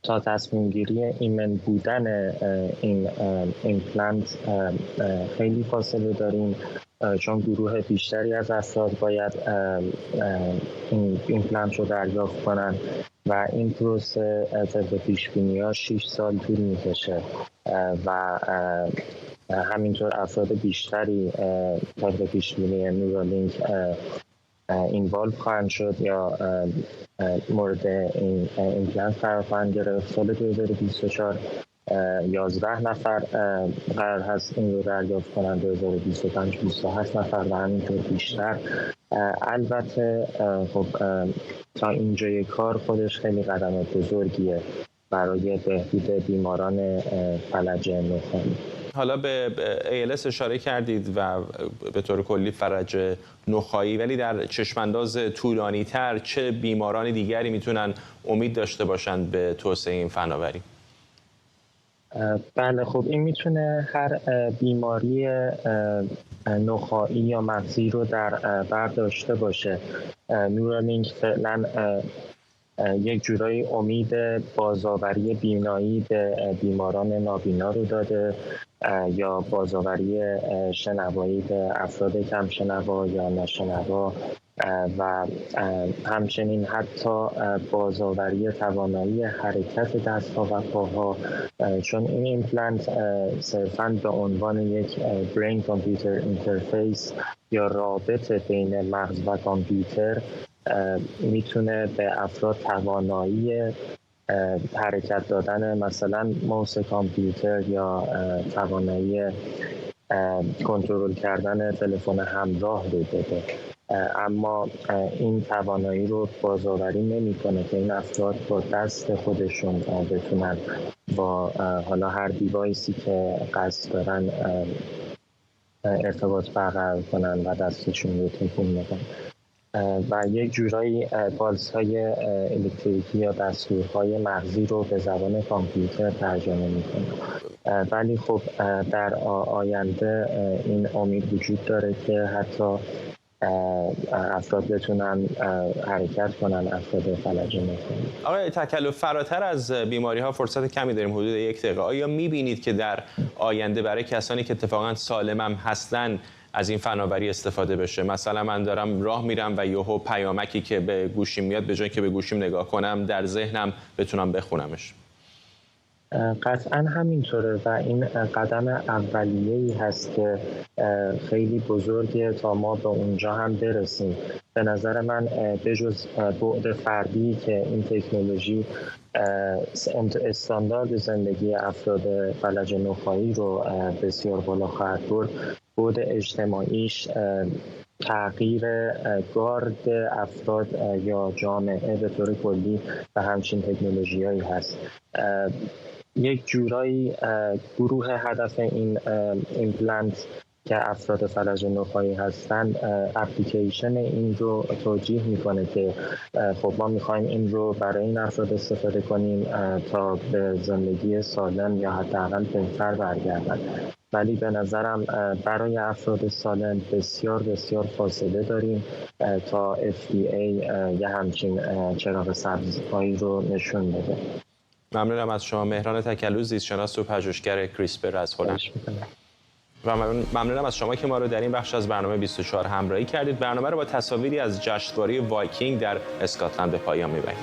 [SPEAKER 5] تا تصمیم گیری ایمن بودن این ایمپلنت خیلی فاصله داریم، چون گروه بیشتری از افراد باید این ایمپلنت رو دریافت کنن و این پروسه طبق پیش‌بینی‌ها 6 سال طول می‌کشه و همینطور افراد بیشتری طبق پیش‌بینی نورالینک اینوالو خواهند شد یا مورد این ایمپلنت قرار خواهند گرفت. سال 2024 11 نفر قرار هست این رو دریافت کنند، 2025 28 نفر و همینطور بیشتر. البته خب تا اینجای کار خودش خیلی قدم بزرگیه برای بهبود بیماران فلج نخاعی.
[SPEAKER 1] حالا به ALS اشاره کردید و به طور کلی فلج نخاعی، ولی در چشمانداز طولانی تر چه بیماران دیگری میتونن امید داشته باشند به توسعه این فناوری؟
[SPEAKER 5] بله خب این میتونه هر بیماری نخاعی یا مغزی رو در بر داشته باشه. نورالینک فعلا یک جورایی امید بازآوری بینایی به بیماران نابینا رو داده یا بازآوری شنوایی به افراد کم شنوا یا ناشنوا و همچنین حتی بازآوری توانایی حرکت دست‌ها و پاها، چون این ایمپلنت صرفاً به عنوان یک برین کامپیوتر اینترفیس یا رابط بین مغز و کامپیوتر میتونه به افراد توانایی حرکت دادن مثلا موس کامپیوتر یا توانایی کنترل کردن تلفن همراه رو بده، اما این توانایی رو بازآوری نمی‌کنه که این افراد با دست خودشون بتونن با حالا هر دیوایسی که قصد دارن ارتباط برقرار کنن و دستشون رو تکون بدن و یک جورایی پالس های الکتریکی یا دستورهای مغزی رو به زبان کامپیوتر ترجمه میکنه. ولی خب در آینده این امید وجود داره که حتی افراد بتونن حرکت کنن، افراد فلج نخایی.
[SPEAKER 1] آقای تکلف، فراتر از بیماری ها فرصت کمی داریم، حدود 1 دقیقه. آیا میبینید که در آینده برای کسانی که اتفاقا سالم هم هستن از این فناوری استفاده بشه؟ مثلا من دارم راه میرم و یهو پیامکی که به گوشیم میاد، به جای که به گوشیم نگاه کنم در ذهنم بتونم بخونمش.
[SPEAKER 5] قطعا همینطوره و این قدم اولیه‌ای هست که خیلی بزرگه تا ما به اونجا هم برسیم. به نظر من بجز بعد فردی که این تکنولوژی استاندارد زندگی افراد فلج نخایی رو بسیار بالا خواهد برد، بعد اجتماعیش تغییر گارد افراد یا جامعه به طور کلی و همچین تکنولوژی‌هایی هست. یک جورایی گروه هدف این ایمپلنت که افراد فلج نخایی هستن اپلیکیشن این رو توجیه میکنه که خب ما میخوایم این رو برای این افراد استفاده کنیم تا به زندگی سالم یا حداقل بهتر برگردن، ولی به نظرم برای افراد سالم بسیار بسیار فاصله داریم تا FDA یه همچین چراغ سبزهایی رو نشون بده.
[SPEAKER 1] ممنونم از شما. مهران تکلو، زیستشناس و پژوهشگر کریسپر از هلند. و ممنونم از شما که ما رو در این بخش از برنامه 24 همراهی کردید. برنامه رو با تصاویری از جشنواره وایکینگ در اسکاتلند به پایان میبریم.